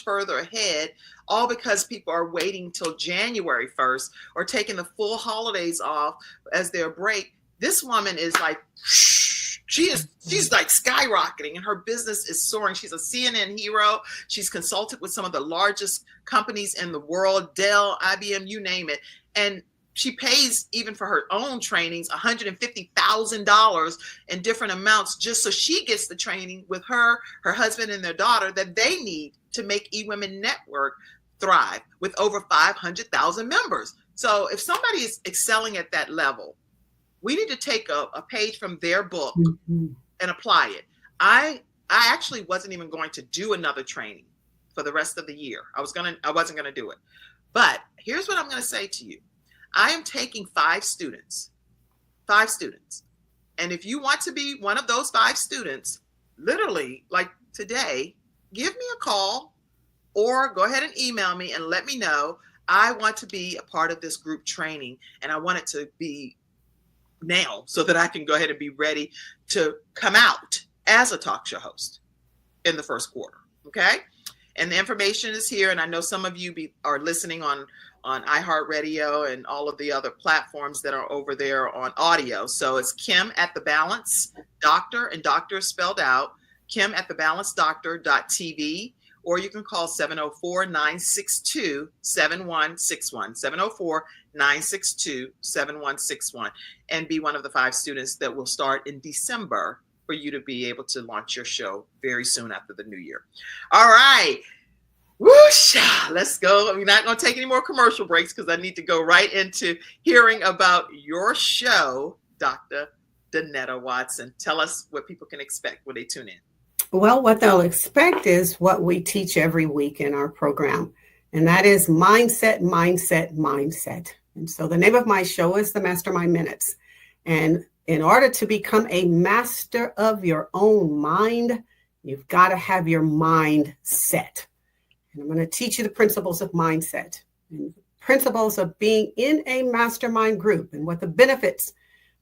further ahead, all because people are waiting till January 1st or taking the full holidays off as their break. This woman is like, she's like skyrocketing and her business is soaring. She's a CNN hero. She's consulted with some of the largest companies in the world, Dell, IBM, you name it. And she pays, even for her own trainings, $150,000 in different amounts just so she gets the training with her husband and their daughter that they need to make eWomen Network thrive with over 500,000 members. So if somebody is excelling at that level, we need to take a page from their book and apply it. I actually wasn't even going to do another training for the rest of the year. I wasn't gonna do it. But here's what I'm gonna say to you. I am taking 5 students. And if you want to be one of those 5 students, literally like today, give me a call or go ahead and email me and let me know. I want to be a part of this group training and I want it to be now so that I can go ahead and be ready to come out as a talk show host in the first quarter. Okay. And the information is here. And I know some of you are listening on iHeartRadio and all of the other platforms that are over there on audio. So it's Kim at The Balance Doctor, and doctor is spelled out, Kim at thebalancedoctor.tv, or you can call 704-962-7161, 704-962-7161, and be one of the 5 students that will start in December for you to be able to launch your show very soon after the new year. All right. Whoosha, let's go. We're not going to take any more commercial breaks because I need to go right into hearing about your show, Dr. Danetta Watson. Tell us what people can expect when they tune in. Well, what they'll expect is what we teach every week in our program, and that is mindset, mindset, mindset. And so the name of my show is the Mastermind Minutes. And in order to become a master of your own mind, you've got to have your mind set. And I'm going to teach you the principles of mindset and principles of being in a mastermind group and what the benefits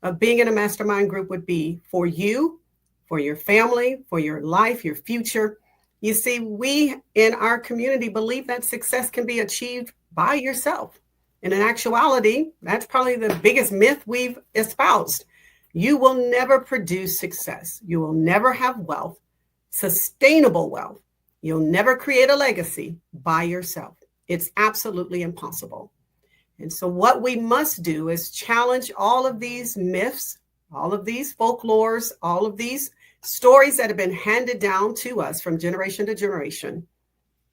of being in a mastermind group would be for you, for your family, for your life, your future. You see, we in our community believe that success can be achieved by yourself. And in actuality, that's probably the biggest myth we've espoused. You will never produce success. You will never have wealth, sustainable wealth. You'll never create a legacy by yourself. It's absolutely impossible. And so what we must do is challenge all of these myths, all of these folklores, all of these stories that have been handed down to us from generation to generation,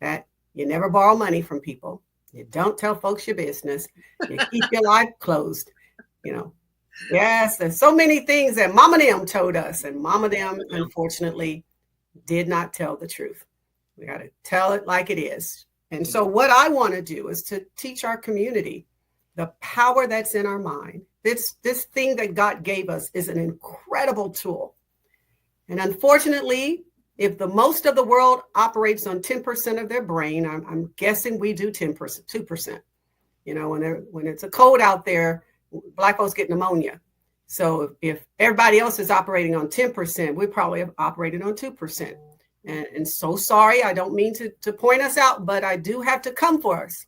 that you never borrow money from people. You don't tell folks your business. You keep your life closed. Yes, there's so many things that Mama them told us, and Mama them, unfortunately, did not tell the truth. We got to tell it like it is. And so what I want to do is to teach our community the power that's in our mind. This thing that God gave us is an incredible tool. And unfortunately, if the most of the world operates on 10% of their brain, I'm guessing we do 10%, 2%. When it's a cold out there, Black folks get pneumonia. So if everybody else is operating on 10%, we probably have operated on 2%. And so sorry, I don't mean to point us out, but I do have to come for us,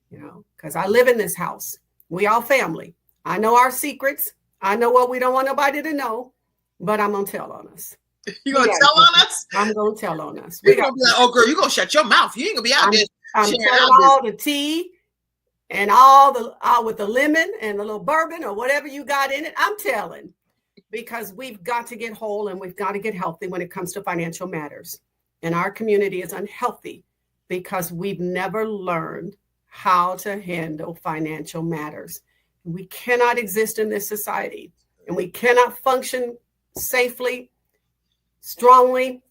because I live in this house. We all family. I know our secrets. I know what we don't want nobody to know, but I'm going to tell on us. You going to tell on us? I'm going to tell on us. You're going to be like, oh, girl, you're going to shut your mouth. You ain't going to be out there. I'm telling all the tea and all with the lemon and the little bourbon or whatever you got in it. I'm telling, because we've got to get whole and we've got to get healthy when it comes to financial matters. And our community is unhealthy because we've never learned how to handle financial matters. We cannot exist in this society, and we cannot function safely, strongly,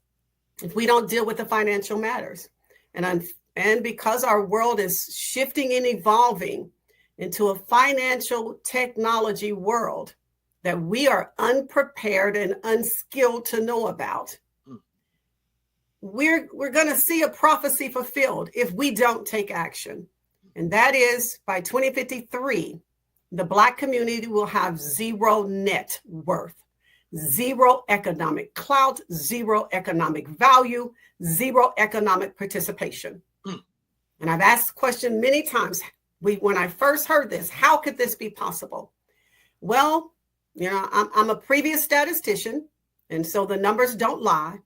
if we don't deal with the financial matters. And because our world is shifting and evolving into a financial technology world that we are unprepared and unskilled to know about, we're going to see a prophecy fulfilled if we don't take action. And that is, by 2053, the Black community will have zero net worth, zero economic clout, zero economic value, zero economic participation. And I've asked the question many times. When I first heard this, how could this be possible? Well, I'm a previous statistician, and so the numbers don't lie.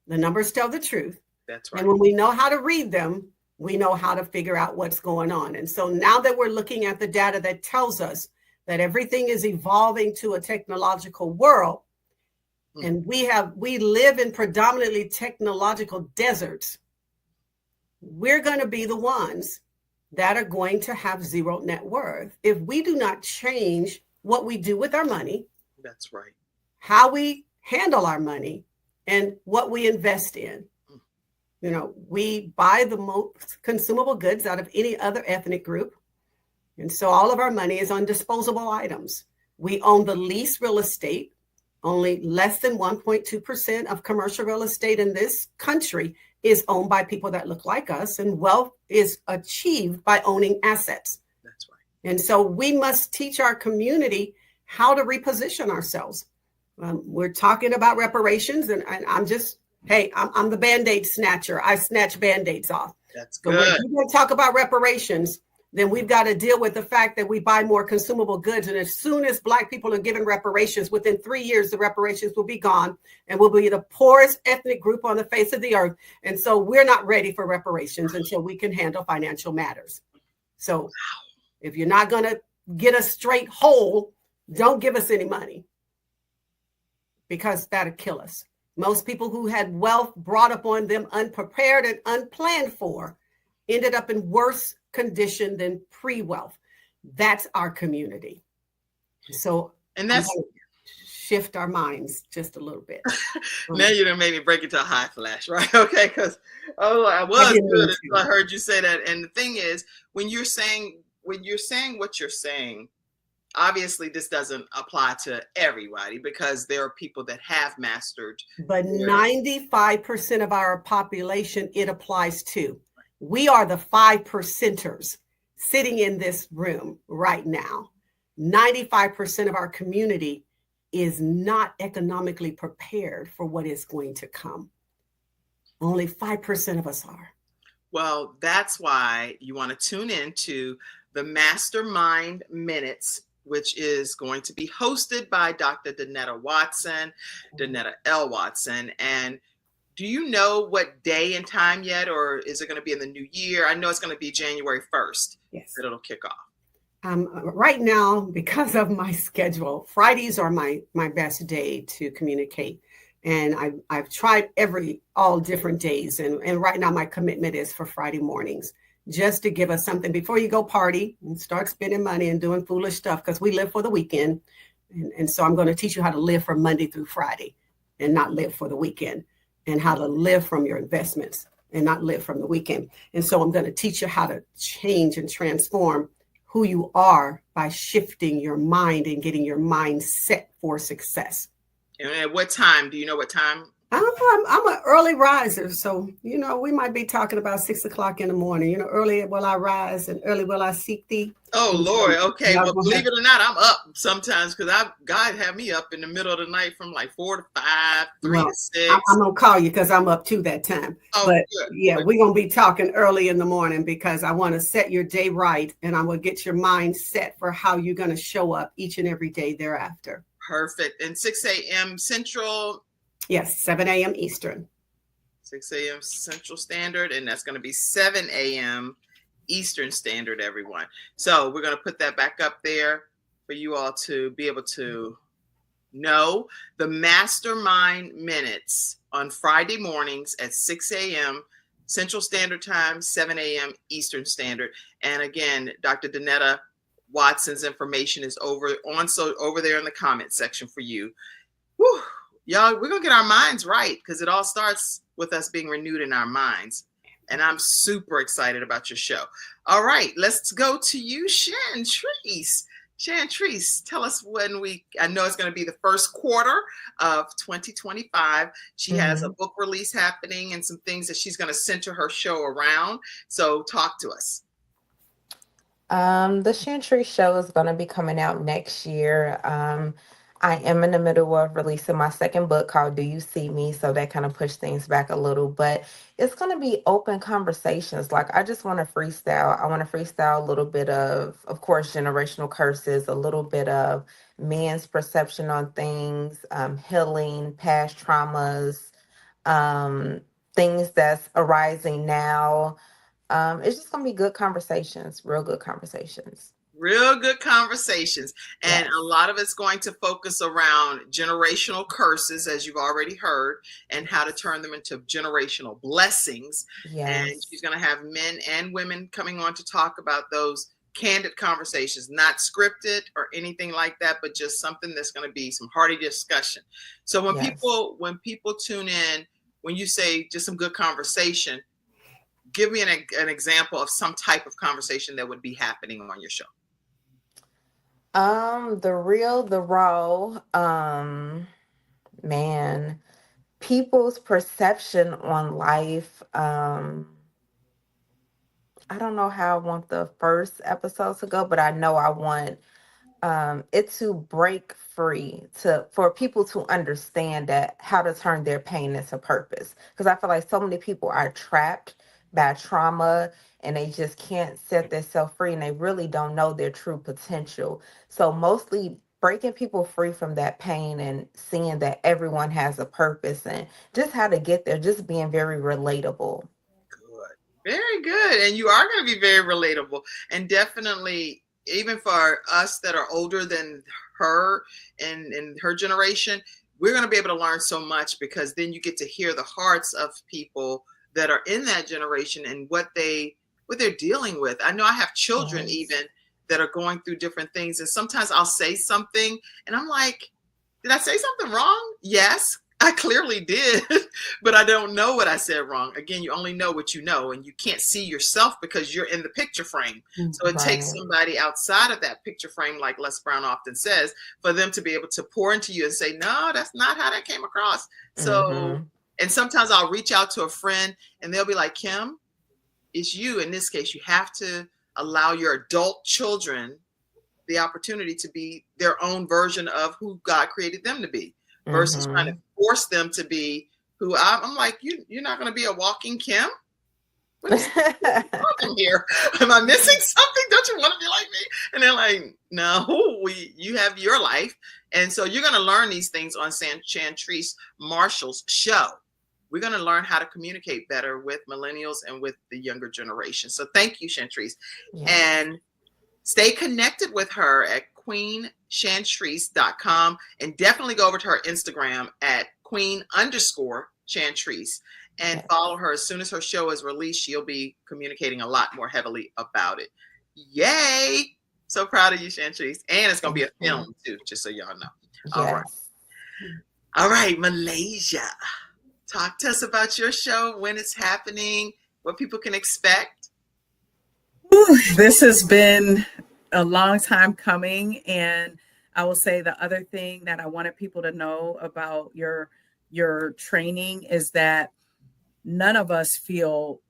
The numbers tell the truth. That's right. And when we know how to read them, we know how to figure out what's going on. And so now that we're looking at the data that tells us that everything is evolving to a technological world, and we live in predominantly technological deserts, we're going to be the ones that are going to have zero net worth if we do not change what we do with our money. That's right. How we handle our money and what we invest in. We buy the most consumable goods out of any other ethnic group. And so all of our money is on disposable items. We own the least real estate. Only less than 1.2% of commercial real estate in this country is owned by people that look like us, and wealth is achieved by owning assets. That's right. And so we must teach our community how to reposition ourselves. We're talking about reparations, and I'm the Band-Aid snatcher. I snatch Band-Aids off. That's good. So when we're going to talk about reparations, then we've got to deal with the fact that we buy more consumable goods. And as soon as Black people are given reparations, within 3 years, the reparations will be gone and we'll be the poorest ethnic group on the face of the earth. And so we're not ready for reparations until we can handle financial matters. So if you're not going to get us straight whole, don't give us any money, because that'll kill us. Most people who had wealth brought upon them unprepared and unplanned for ended up in worse condition than pre-wealth. That's our community. So, and that's shift our minds just a little bit. Now you done made me break into a high flash, right? Okay, because I was didn't mean good to. until I heard you say that. And the thing is, when you're saying what you're saying, obviously this doesn't apply to everybody because there are people that have mastered. But 95% of our population, it applies to. We are the 5%ers sitting in this room right now. 95% of our community is not economically prepared for what is going to come. Only 5% of us are. Well, that's why you want to tune in to the Mastermind Minutes, which is going to be hosted by Dr. Danetta Watson, Danetta L. Watson. And do you know what day and time yet, or is it going to be in the new year? I know it's going to be January 1st Yes. that it'll kick off. Right now, because of my schedule, Fridays are my best day to communicate. And I've tried all different days. And right now my commitment is for Friday mornings, just to give us something before you go party and start spending money and doing foolish stuff, because we live for the weekend. And so I'm going to teach you how to live from Monday through Friday and not live for the weekend, and how to live from your investments and not live from the weekend. And so I'm going to teach you how to change and transform who you are by shifting your mind and getting your mind set for success. And at what time? Do you know what time? I'm an early riser. So, we might be talking about 6 o'clock in the morning. Early will I rise and early will I seek thee. Oh, Lord. Okay. Well, believe it or not, I'm up sometimes because God had me up in the middle of the night from like 4 to 5, 3 to 6. I'm going to call you because I'm up too that time. Oh, but good. Yeah, we're going to be talking early in the morning because I want to set your day right, and I will get your mind set for how you're going to show up each and every day thereafter. Perfect. And 6 a.m. Central. Yes, 7 a.m. Eastern. 6 a.m. Central Standard, and that's going to be 7 a.m. Eastern Standard, everyone. So we're going to put that back up there for you all to be able to know. The Mastermind Minutes on Friday mornings at 6 a.m. Central Standard Time, 7 a.m. Eastern Standard. And again, Dr. Danetta Watson's information is over there in the comment section for you. Whew. Y'all, we're going to get our minds right because it all starts with us being renewed in our minds. And I'm super excited about your show. All right, let's go to you, Chantrice. Chantrice, tell us I know it's going to be the first quarter of 2025. She has a book release happening and some things that she's going to center her show around. So talk to us. The Chantrice show is going to be coming out next year. I am in the middle of releasing my second book called Do You See Me? So that kind of pushed things back a little, but it's going to be open conversations. Like, I just want to freestyle. I want to freestyle a little bit of course, generational curses, a little bit of men's perception on things, healing, past traumas, things that's arising now. It's just going to be good conversations, real good conversations. Real good conversations. And Yes. A lot of it's going to focus around generational curses, as you've already heard, and how to turn them into generational blessings. Yes. And she's going to have men and women coming on to talk about those candid conversations, not scripted or anything like that, but just something that's going to be some hearty discussion. So when Yes. people tune in, when you say just some good conversation, give me an example of some type of conversation that would be happening on your show. The real, the raw, man, people's perception on life. I don't know how I want the first episode to go, but I know I want it to break free for people to understand that how to turn their pain into purpose. Because I feel like so many people are trapped by trauma and they just can't set themselves free and they really don't know their true potential. So mostly breaking people free from that pain and seeing that everyone has a purpose and just how to get there, just being very relatable. Good. Very good. And you are going to be very relatable. And definitely, even for us that are older than her and her generation, we're going to be able to learn so much because then you get to hear the hearts of people that are in that generation and what they're dealing with. I know I have children Yes. even that are going through different things. And sometimes I'll say something and I'm like, Did I say something wrong? Yes, I clearly did, but I don't know what I said wrong. Again, you only know what you know, and you can't see yourself because you're in the picture frame. So it takes somebody outside of that picture frame, like Les Brown often says, for them to be able to pour into you and say, no, that's not how that came across. So, and sometimes I'll reach out to a friend and they'll be like, Kim, it's you. In this case, you have to allow your adult children the opportunity to be their own version of who God created them to be, versus trying to force them to be who I'm like, you're not going to be a walking Kim. What is happening here? Am I missing something? Don't you want to be like me? And they're like, no, you have your life. And so you're going to learn these things on Chantrice Marshall's show. We're going to learn how to communicate better with millennials and with the younger generation. So thank you, Chantrice. Yes. And stay connected with her at queenchantrice.com, and definitely go over to her Instagram at queen_Chantrice and follow her. As soon as her show is released, she'll be communicating a lot more heavily about it. Yay! So proud of you, Chantrice. And it's going to be a film too, just so y'all know. Yes. All right, Malaysia. Talk to us about your show, when it's happening, what people can expect. This has been a long time coming, and I will say the other thing that I wanted people to know about your training is that none of us felt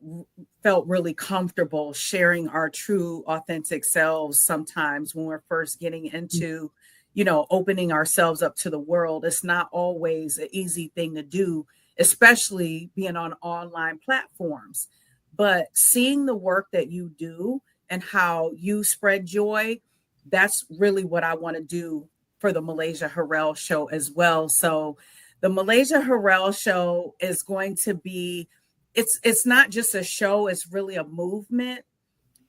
really comfortable sharing our true, authentic selves sometimes when we're first getting into, opening ourselves up to the world. It's not always an easy thing to do, especially being on online platforms. But seeing the work that you do and how you spread joy, that's really what I want to do for the Malaysia Harrell Show as well. So the Malaysia Harrell Show is going to be, it's not just a show, it's really a movement.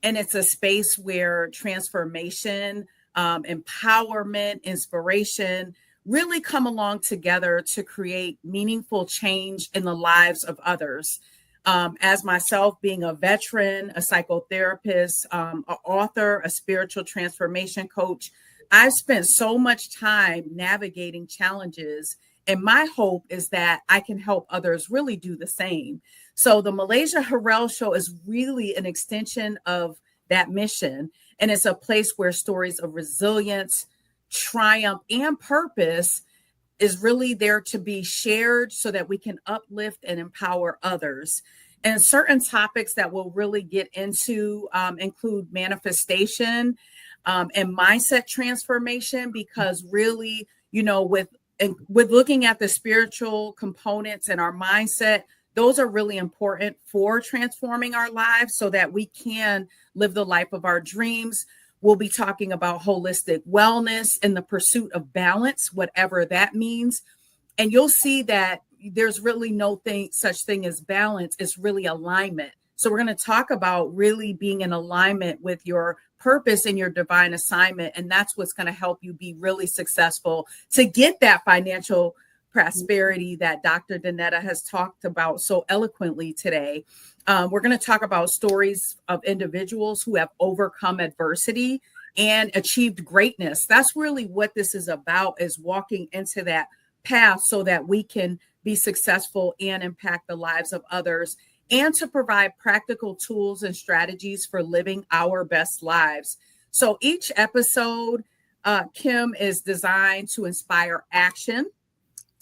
And it's a space where transformation, empowerment, inspiration really come along together to create meaningful change in the lives of others. As myself being a veteran, a psychotherapist, an author, a spiritual transformation coach, I've spent so much time navigating challenges, and my hope is that I can help others really do the same. So the Malaysia Harrell Show is really an extension of that mission, and it's a place where stories of resilience, triumph, and purpose is really there to be shared so that we can uplift and empower others. And certain topics that we'll really get into include manifestation and mindset transformation, because really, with looking at the spiritual components and our mindset, those are really important for transforming our lives so that we can live the life of our dreams. We'll be talking about holistic wellness and the pursuit of balance, whatever that means. And you'll see that there's really no such thing as balance. It's really alignment. So we're going to talk about really being in alignment with your purpose and your divine assignment. And that's what's going to help you be really successful to get that financial prosperity that Dr. Danetta has talked about so eloquently today. We're going to talk about stories of individuals who have overcome adversity and achieved greatness. That's really what this is about, is walking into that path so that we can be successful and impact the lives of others, and to provide practical tools and strategies for living our best lives. So each episode, Kim, is designed to inspire action.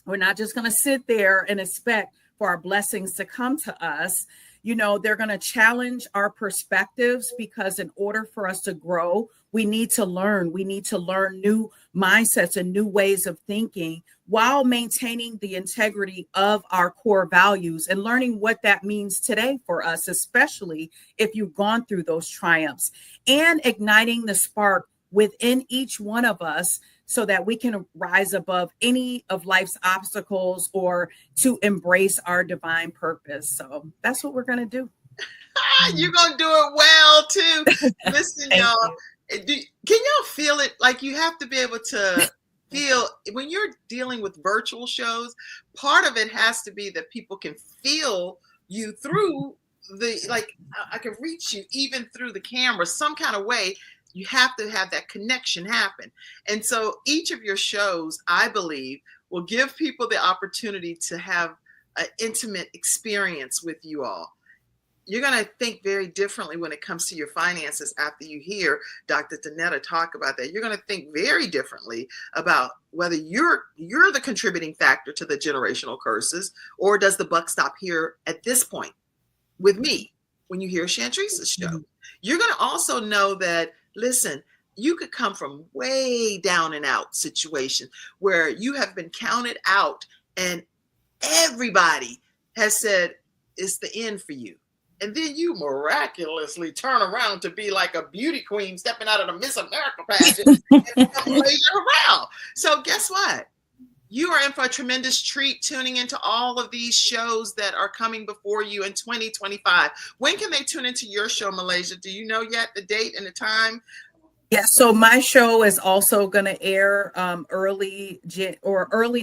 We're not just going to sit there and expect for our blessings to come to us. They're going to challenge our perspectives, because in order for us to grow, we need to learn. We need to learn new mindsets and new ways of thinking while maintaining the integrity of our core values and learning what that means today for us, especially if you've gone through those triumphs, and igniting the spark within each one of us so that we can rise above any of life's obstacles or to embrace our divine purpose. So that's what we're going to do. You're going to do it well, too. Listen, y'all, can y'all feel it? Like, you have to be able to feel when you're dealing with virtual shows. Part of it has to be that people can feel you through I can reach you even through the camera some kind of way. You have to have that connection happen. And so each of your shows, I believe, will give people the opportunity to have an intimate experience with you all. You're going to think very differently when it comes to your finances after you hear Dr. Danetta talk about that. You're going to think very differently about whether you're the contributing factor to the generational curses, or does the buck stop here at this point with me when you hear Chantrice's show. Mm-hmm. You're going to also know that, listen, you could come from way down and out situation where you have been counted out and everybody has said it's the end for you. And then you miraculously turn around to be like a beauty queen stepping out of the Miss America pageant and around. So guess what? You are in for a tremendous treat tuning into all of these shows that are coming before you in 2025. When can they tune into your show, Malaysia? Do you know yet the date and the time? Yeah, so my show is also going to air early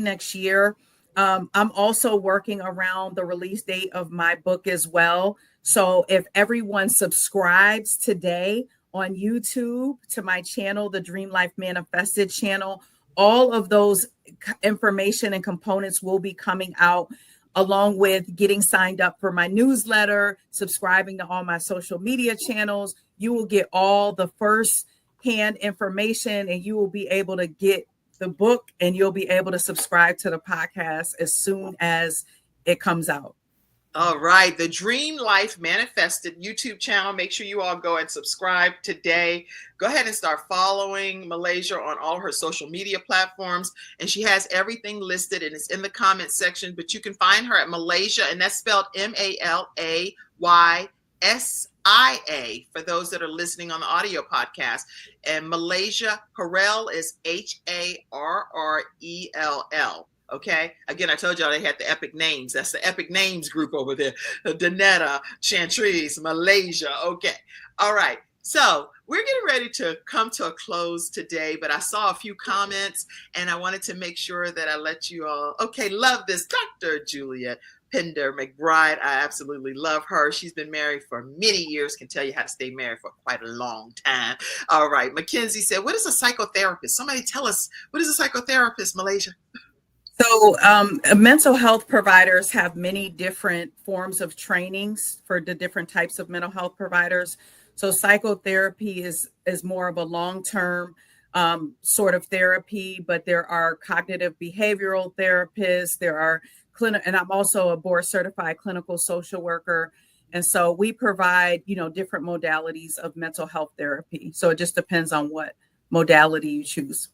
next year. I'm also working around the release date of my book as well. So if everyone subscribes today on YouTube to my channel, the Dream Life Manifested channel, all of those information and components will be coming out, along with getting signed up for my newsletter, subscribing to all my social media channels. You will get all the first-hand information, and you will be able to get the book, and you'll be able to subscribe to the podcast as soon as it comes out. All right. The Dream Life Manifested YouTube channel. Make sure you all go and subscribe today. Go ahead and start following Malaysia on all her social media platforms. And she has everything listed, and it's in the comment section. But you can find her at Malaysia, and that's spelled Malaysia for those that are listening on the audio podcast. And Malaysia Harrell is Harrell. Okay. Again, I told y'all they had the epic names. That's the epic names group over there. Danetta, Chantrice, Malaysia. Okay. All right. So we're getting ready to come to a close today, but I saw a few comments and I wanted to make sure that I let you all. Okay. Love this. Dr. Juliet Pender McBride. I absolutely love her. She's been married for many years, can tell you how to stay married for quite a long time. All right. Mackenzie said, what is a psychotherapist? Somebody tell us, what is a psychotherapist, Malaysia? So mental health providers have many different forms of trainings for the different types of mental health providers. So psychotherapy is more of a long-term sort of therapy, but there are cognitive behavioral therapists, there are and I'm also a board certified clinical social worker. And so we provide, different modalities of mental health therapy. So it just depends on what modality you choose.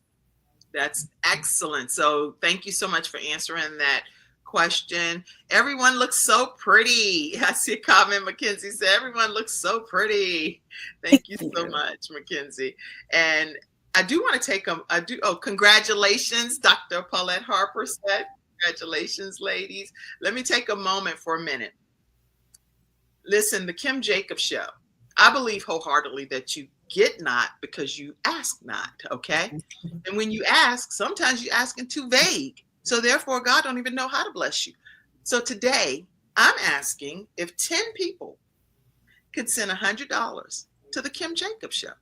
That's excellent. So thank you so much for answering that question. Everyone looks so pretty. I see a comment, Mackenzie said, everyone looks so pretty. Thank you so much, Mackenzie. And I do want to take congratulations, Dr. Paulette Harper said. Congratulations, ladies. Let me take a moment for a minute. Listen, the Kim Jacobs Show. I believe wholeheartedly that you get not because you ask not, okay? And when you ask, sometimes you're asking too vague. So therefore, God don't even know how to bless you. So today, I'm asking if 10 people could send $100 to the Kim Jacobs Show.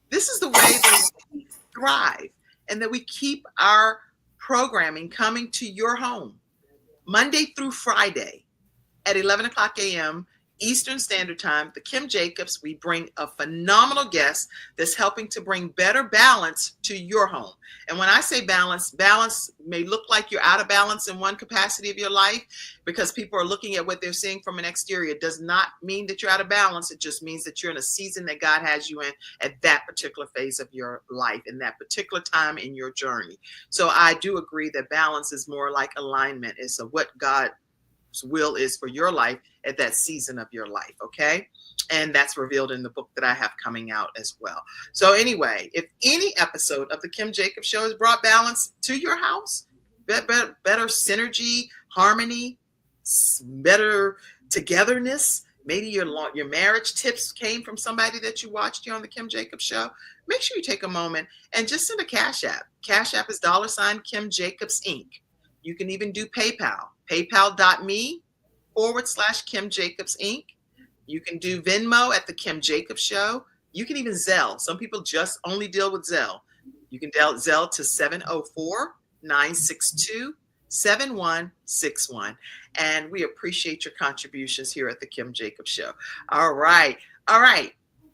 This is the way that we thrive and that we keep our programming coming to your home Monday through Friday at 11 o'clock a.m. Eastern Standard Time. The Kim Jacobs, we bring a phenomenal guest that's helping to bring better balance to your home. And when I say balance may look like you're out of balance in one capacity of your life because people are looking at what they're seeing from an exterior. It does not mean that you're out of balance. It just means that you're in a season that God has you in at that particular phase of your life, in that particular time in your journey. So I do agree that balance is more like alignment. It's what God's will is for your life at that season of your life, okay? And that's revealed in the book that I have coming out as well. So anyway, if any episode of the Kim Jacobs Show has brought balance to your house, better synergy, harmony, better togetherness, maybe your marriage tips came from somebody that you watched here on the Kim Jacobs Show, make sure you take a moment and just send a Cash App. Cash App is $ Kim Jacobs Inc. You can even do PayPal, paypal.me/Kim Jacobs Inc. You can do Venmo at the Kim Jacobs Show, You can even Zelle. Some people just only deal with Zelle. You can Zelle to 704-962-7161. And we appreciate your contributions here at the Kim Jacobs Show. All right.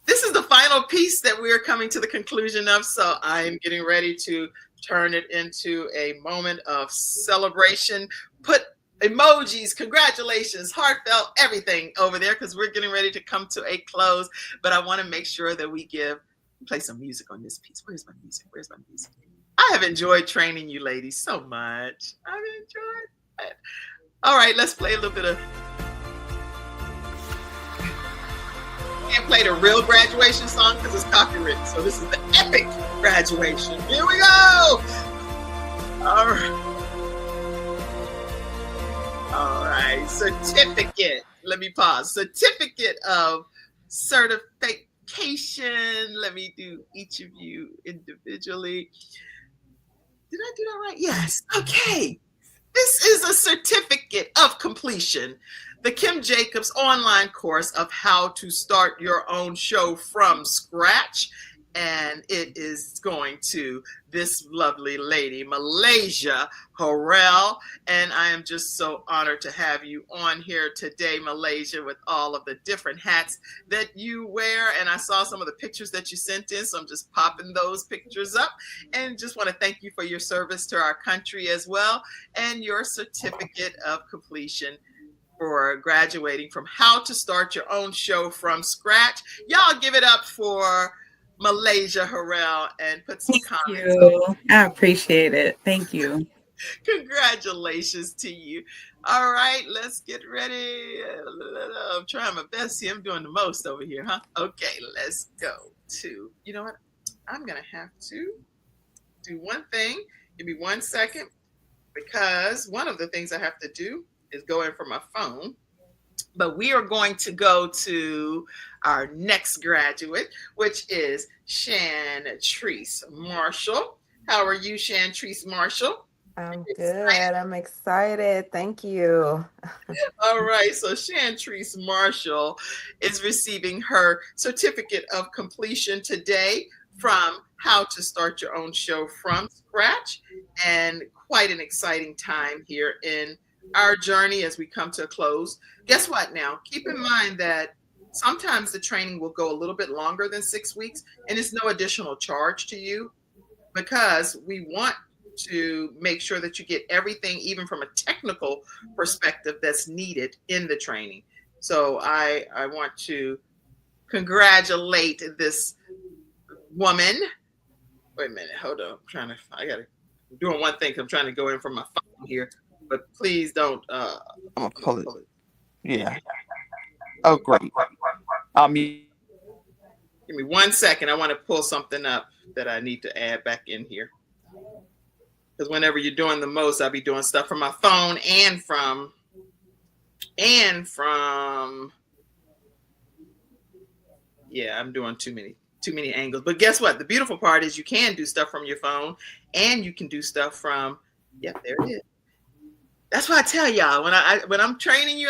This is the final piece that we're coming to the conclusion of. So I'm getting ready to turn it into a moment of celebration. Put emojis, congratulations, heartfelt, everything over there, because we're getting ready to come to a close. But I want to make sure that we play some music on this piece. Where's my music? I have enjoyed training you ladies so much. I've enjoyed it. All right, let's play a little bit of. Can't play the real graduation song because it's copyrighted. So this is the epic graduation. Here we go. All right. Certificate. Let me pause. Certificate of certification. Let me do each of you individually. Did I do that right? Yes. Okay. This is a certificate of completion. The Kim Jacobs online course of how to start your own show from scratch. And it is going to this lovely lady, Malaysia Harrell. And I am just so honored to have you on here today, Malaysia, with all of the different hats that you wear. And I saw some of the pictures that you sent in, so I'm just popping those pictures up. And just want to thank you for your service to our country as well, and your certificate of completion for graduating from how to start your own show from scratch. Y'all give it up for Malaysia Harrell and put some comments. I appreciate it. Thank you. Congratulations to you. All right, let's get ready. I'm trying my best. See, I'm doing the most over here, huh? Okay, let's go to, you know what? I'm going to have to do one thing. Give me 1 second, because one of the things I have to do is go in for my phone. But we are going to go to our next graduate, which is Shantrice Marshall. How are you, Shantrice Marshall? I'm good. I'm excited. Thank you. All right. So Shantrice Marshall is receiving her certificate of completion today from How to Start Your Own Show from Scratch. And quite an exciting time here in our journey as we come to a close. Guess what now? Keep in mind that sometimes the training will go a little bit longer than 6 weeks, and it's no additional charge to you, because we want to make sure that you get everything, even from a technical perspective, that's needed in the training. So I want to congratulate this woman. Wait a minute, hold on. I'm doing one thing. I'm trying to go in from my phone here. But please don't. I'm gonna pull it. Yeah. Oh, great. Give me 1 second. I want to pull something up that I need to add back in here. Because whenever you're doing the most, I'll be doing stuff from my phone and from. Yeah, I'm doing too many angles. But guess what? The beautiful part is you can do stuff from your phone, and you can do stuff from. Yep, there it is. That's why I tell y'all, when I'm training you,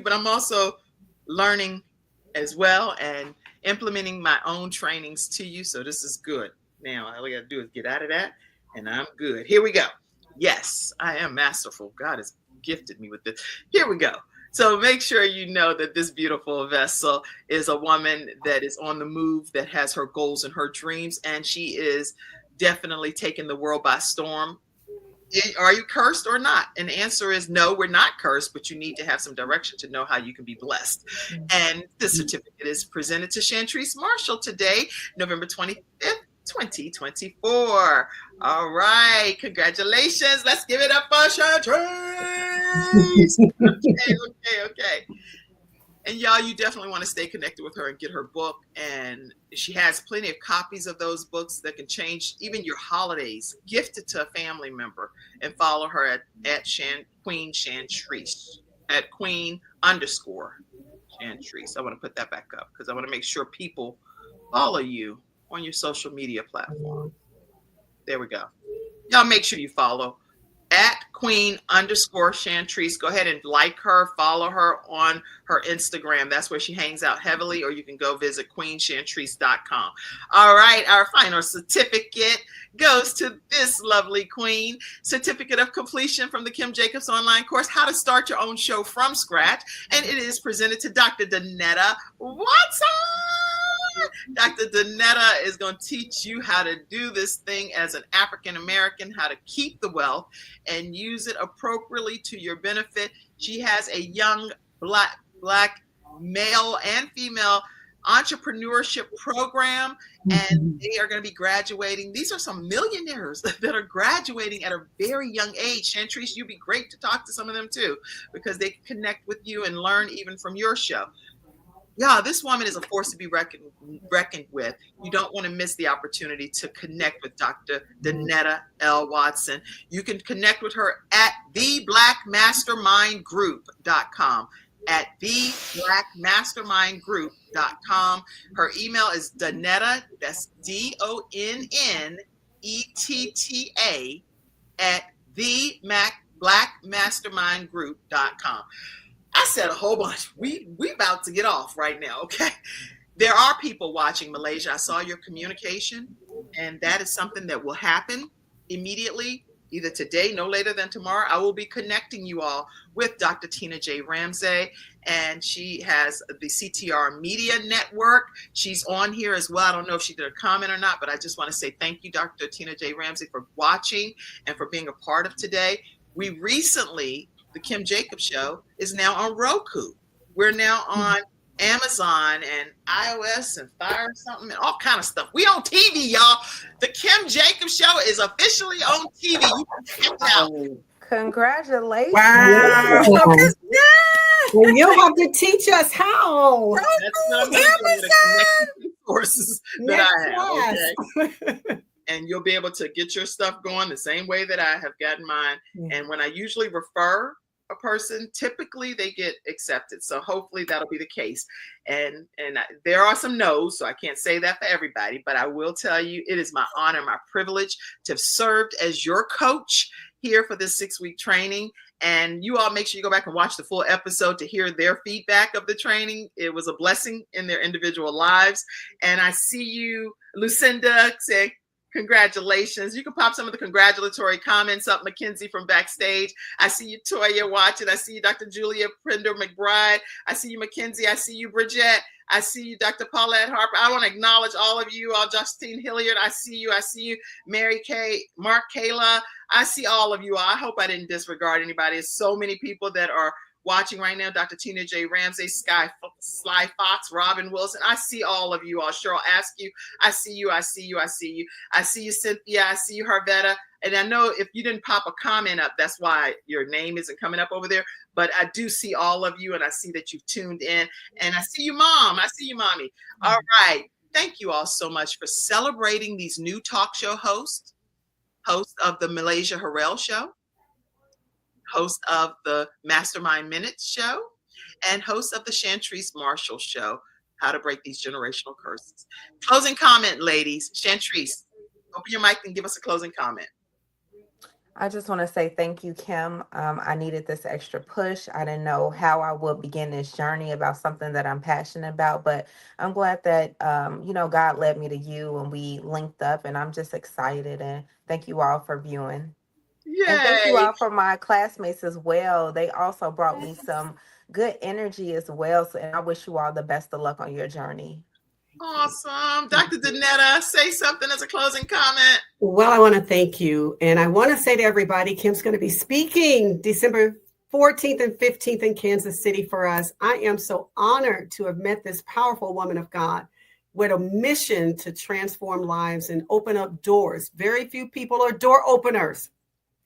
but I'm also learning as well and implementing my own trainings to you. So this is good. Now, all I got to do is get out of that, and I'm good. Here we go. Yes, I am masterful. God has gifted me with this. Here we go. So make sure you know that this beautiful vessel is a woman that is on the move, that has her goals and her dreams, and she is definitely taking the world by storm. Are you cursed or not? And the answer is no, we're not cursed, but you need to have some direction to know how you can be blessed. And this certificate is presented to Shantrice Marshall today, November 25th, 2024. All right, congratulations. Let's give it up for Shantrice. Okay. And y'all, you definitely want to stay connected with her and get her book. And she has plenty of copies of those books that can change even your holidays. Gift it to a family member, and follow her at Queen Shantrice, at Queen_Shantrice. I want to put that back up because I want to make sure people follow you on your social media platform. There we go. Y'all make sure you follow at Queen_Chantrice. Go ahead and like her, follow her on her Instagram. That's where she hangs out heavily, or you can go visit queenchantrice.com. All right, our final certificate goes to this lovely queen. Certificate of completion from the Kim Jacobs online course, How to Start Your Own Show from Scratch. And it is presented to Dr. Donetta Watson. Dr. Donetta is going to teach you how to do this thing as an African American, how to keep the wealth and use it appropriately to your benefit. She has a young black male and female entrepreneurship program, and they are going to be graduating. These are some millionaires that are graduating at a very young age. Chantrice, you'd be great to talk to some of them too, because they can connect with you and learn even from your show. Yeah, this woman is a force to be reckoned with. You don't want to miss the opportunity to connect with Dr. Donetta L. Watson. You can connect with her at theblackmastermindgroup.com. At theblackmastermindgroup.com. Her email is Donetta, that's DONNETTA, at theblackmastermindgroup.com. I said a whole bunch. We about to get off right now, okay? There are people watching, Malaysia. I saw your communication, and that is something that will happen immediately, either today, no later than tomorrow. I will be connecting you all with Dr. Tina J. Ramsey, and she has the CTR Media Network. She's on here as well. I don't know if she did a comment or not, but I just want to say thank you, Dr. Tina J. Ramsey, for watching and for being a part of today. We recently, the Kim Jacobs Show is now on Roku. We're now on Amazon and iOS and Fire something and all kind of stuff. We on TV, y'all. The Kim Jacobs Show is officially on TV. You can check it out. Congratulations. Wow. Well, you'll have to teach us how. That's what I'm doing. I'm gonna connect the resources that I have. Okay? And you'll be able to get your stuff going the same way that I have gotten mine. And when I usually refer a person, typically they get accepted. So hopefully that'll be the case. And there are some no's, so I can't say that for everybody, but I will tell you, it is my honor, my privilege to have served as your coach here for this 6-week training. And you all make sure you go back and watch the full episode to hear their feedback of the training. It was a blessing in their individual lives. And I see you, Lucinda, say, congratulations. You can pop some of the congratulatory comments up. Mackenzie from backstage. I see you, Toya, watching. I see you, Dr. Julia Prender McBride. I see you, Mackenzie. I see you, Bridget. I see you, Dr. Paulette Harper. I want to acknowledge all of you, all Justine Hilliard. I see you. I see you, Mary Kay, Mark Kayla. I see all of you. I hope I didn't disregard anybody. There's so many people that are watching right now. Dr. Tina J. Ramsey, Sly Fox, Robin Wilson. I see all of you all. Cheryl Askew. I see you. I see you. I see you. I see you, Cynthia. I see you, Harvetta. And I know if you didn't pop a comment up, that's why your name isn't coming up over there. But I do see all of you, and I see that you've tuned in. And I see you, Mom. I see you, Mommy. All right. Thank you all so much for celebrating these new talk show hosts, host of the Malaysia Harrell Show, host of the Mastermind Minutes Show, and host of the Chantrice Marshall Show, How to Break These Generational Curses. Closing comment, ladies. Chantrice, open your mic and give us a closing comment. I just want to say thank you, Kim. I needed this extra push. I didn't know how I would begin this journey about something that I'm passionate about, but I'm glad that, God led me to you and we linked up, and I'm just excited. And thank you all for viewing. Yay. And thank you all for my classmates as well. They also brought me some good energy as well. So, and I wish you all the best of luck on your journey. Awesome. Dr. Donetta, say something as a closing comment. Well, I want to thank you. And I want to say to everybody, Kim's going to be speaking December 14th and 15th in Kansas City for us. I am so honored to have met this powerful woman of God with a mission to transform lives and open up doors. Very few people are door openers.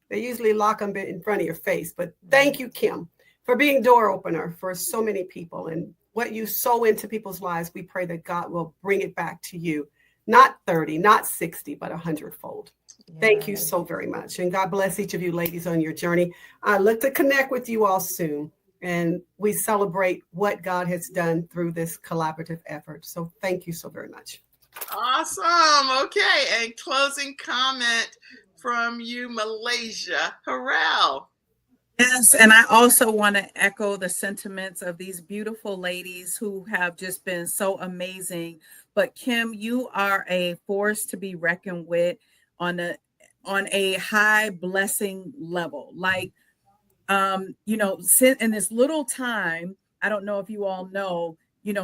They usually lock them in front of your face. But thank you, Kim, for being door opener for so many people. And what you sow into people's lives, we pray that God will bring it back to you. Not 30, not 60, but 100-fold. Yeah. Thank you so very much. And God bless each of you ladies on your journey. I look to connect with you all soon. And we celebrate what God has done through this collaborative effort. So thank you so very much. Awesome. Okay. And closing comment from you, Malaysia Harrell. Yes, and I also want to echo the sentiments of these beautiful ladies who have just been so amazing. But Kim, you are a force to be reckoned with on a high blessing level. Like, in this little time, I don't know if you all know,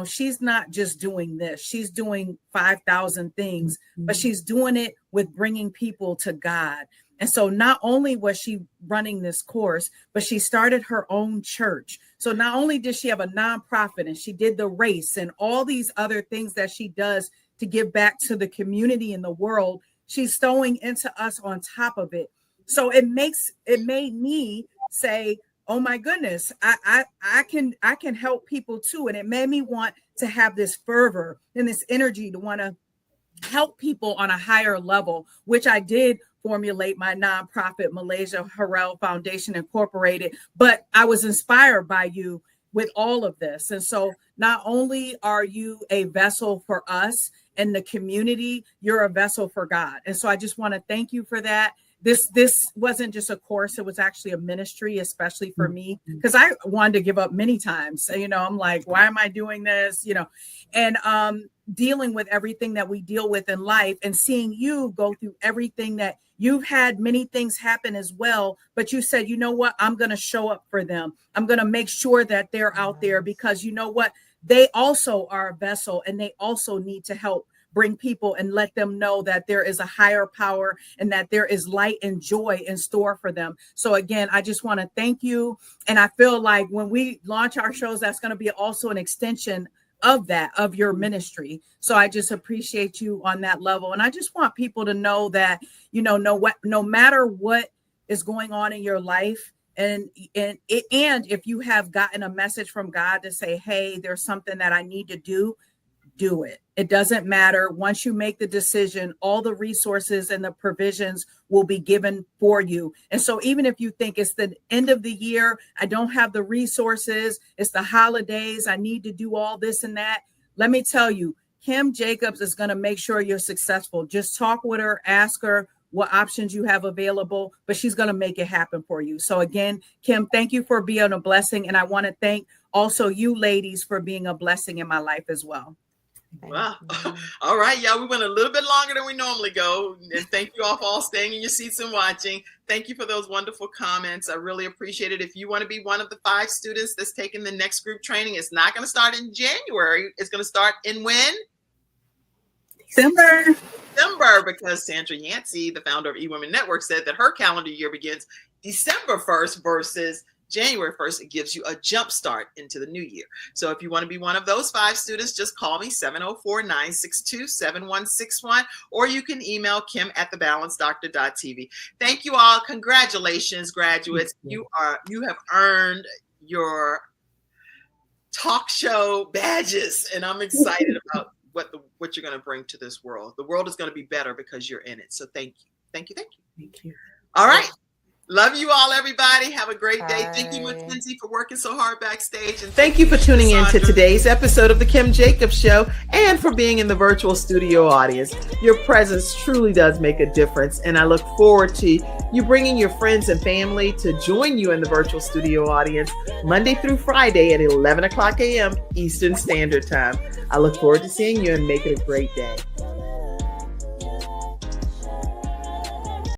she's not just doing this. She's doing 5,000 things, but she's doing it with bringing people to God. And so not only was she running this course, but she started her own church. So not only did she have a nonprofit and she did the race and all these other things that she does to give back to the community and the world, she's throwing into us on top of it. So it made me say, oh my goodness, I can help people too. And it made me want to have this fervor and this energy to want to help people on a higher level, which I did formulate my nonprofit, Malaysia Harrell Foundation Incorporated. But I was inspired by you with all of this. And so not only are you a vessel for us and the community, you're a vessel for God. And so I just want to thank you for that. This wasn't just a course, it was actually a ministry, especially for me, because I wanted to give up many times. I'm like, why am I doing this? And dealing with everything that we deal with in life and seeing you go through everything that you've had, many things happen as well. But you said, you know what, I'm going to show up for them. I'm going to make sure that they're out there because you know what, they also are a vessel and they also need to help bring people and let them know that there is a higher power and that there is light and joy in store for them. So again, I just want to thank you. And I feel like when we launch our shows, that's going to be also an extension of that, of your ministry. So I just appreciate you on that level. And I just want people to know that, no matter what is going on in your life, and if you have gotten a message from God to say, hey, there's something that I need to do it. It doesn't matter. Once you make the decision, all the resources and the provisions will be given for you. And so even if you think it's the end of the year, I don't have the resources, it's the holidays, I need to do all this and that. Let me tell you, Kim Jacobs is going to make sure you're successful. Just talk with her, ask her what options you have available, but she's going to make it happen for you. So again, Kim, thank you for being a blessing. And I want to thank also you ladies for being a blessing in my life as well. Wow. All right, y'all. We went a little bit longer than we normally go. And thank you all for all staying in your seats and watching. Thank you for those wonderful comments. I really appreciate it. If you want to be one of the 5 students that's taking the next group training, it's not going to start in January. It's going to start in when? December, because Sandra Yancey, the founder of eWomen Network, said that her calendar year begins December 1st versus January 1st. It gives you a jump start into the new year. So if you want to be one of those 5 students, just call me 704-962-7161, or you can email kim@thebalancedoctor.tv. Thank you all. Congratulations, graduates. You have earned your talk show badges, and I'm excited about what you're going to bring to this world. The world is going to be better because you're in it. So thank you. Thank you. All right. Love you all, everybody. Have a great day. Thank you, Mackenzie, for working so hard backstage. And thank you for tuning in to today's episode of The Kim Jacobs Show and for being in the virtual studio audience. Your presence truly does make a difference, and I look forward to you bringing your friends and family to join you in the virtual studio audience Monday through Friday at 11 o'clock a.m. Eastern Standard Time. I look forward to seeing you and make it a great day.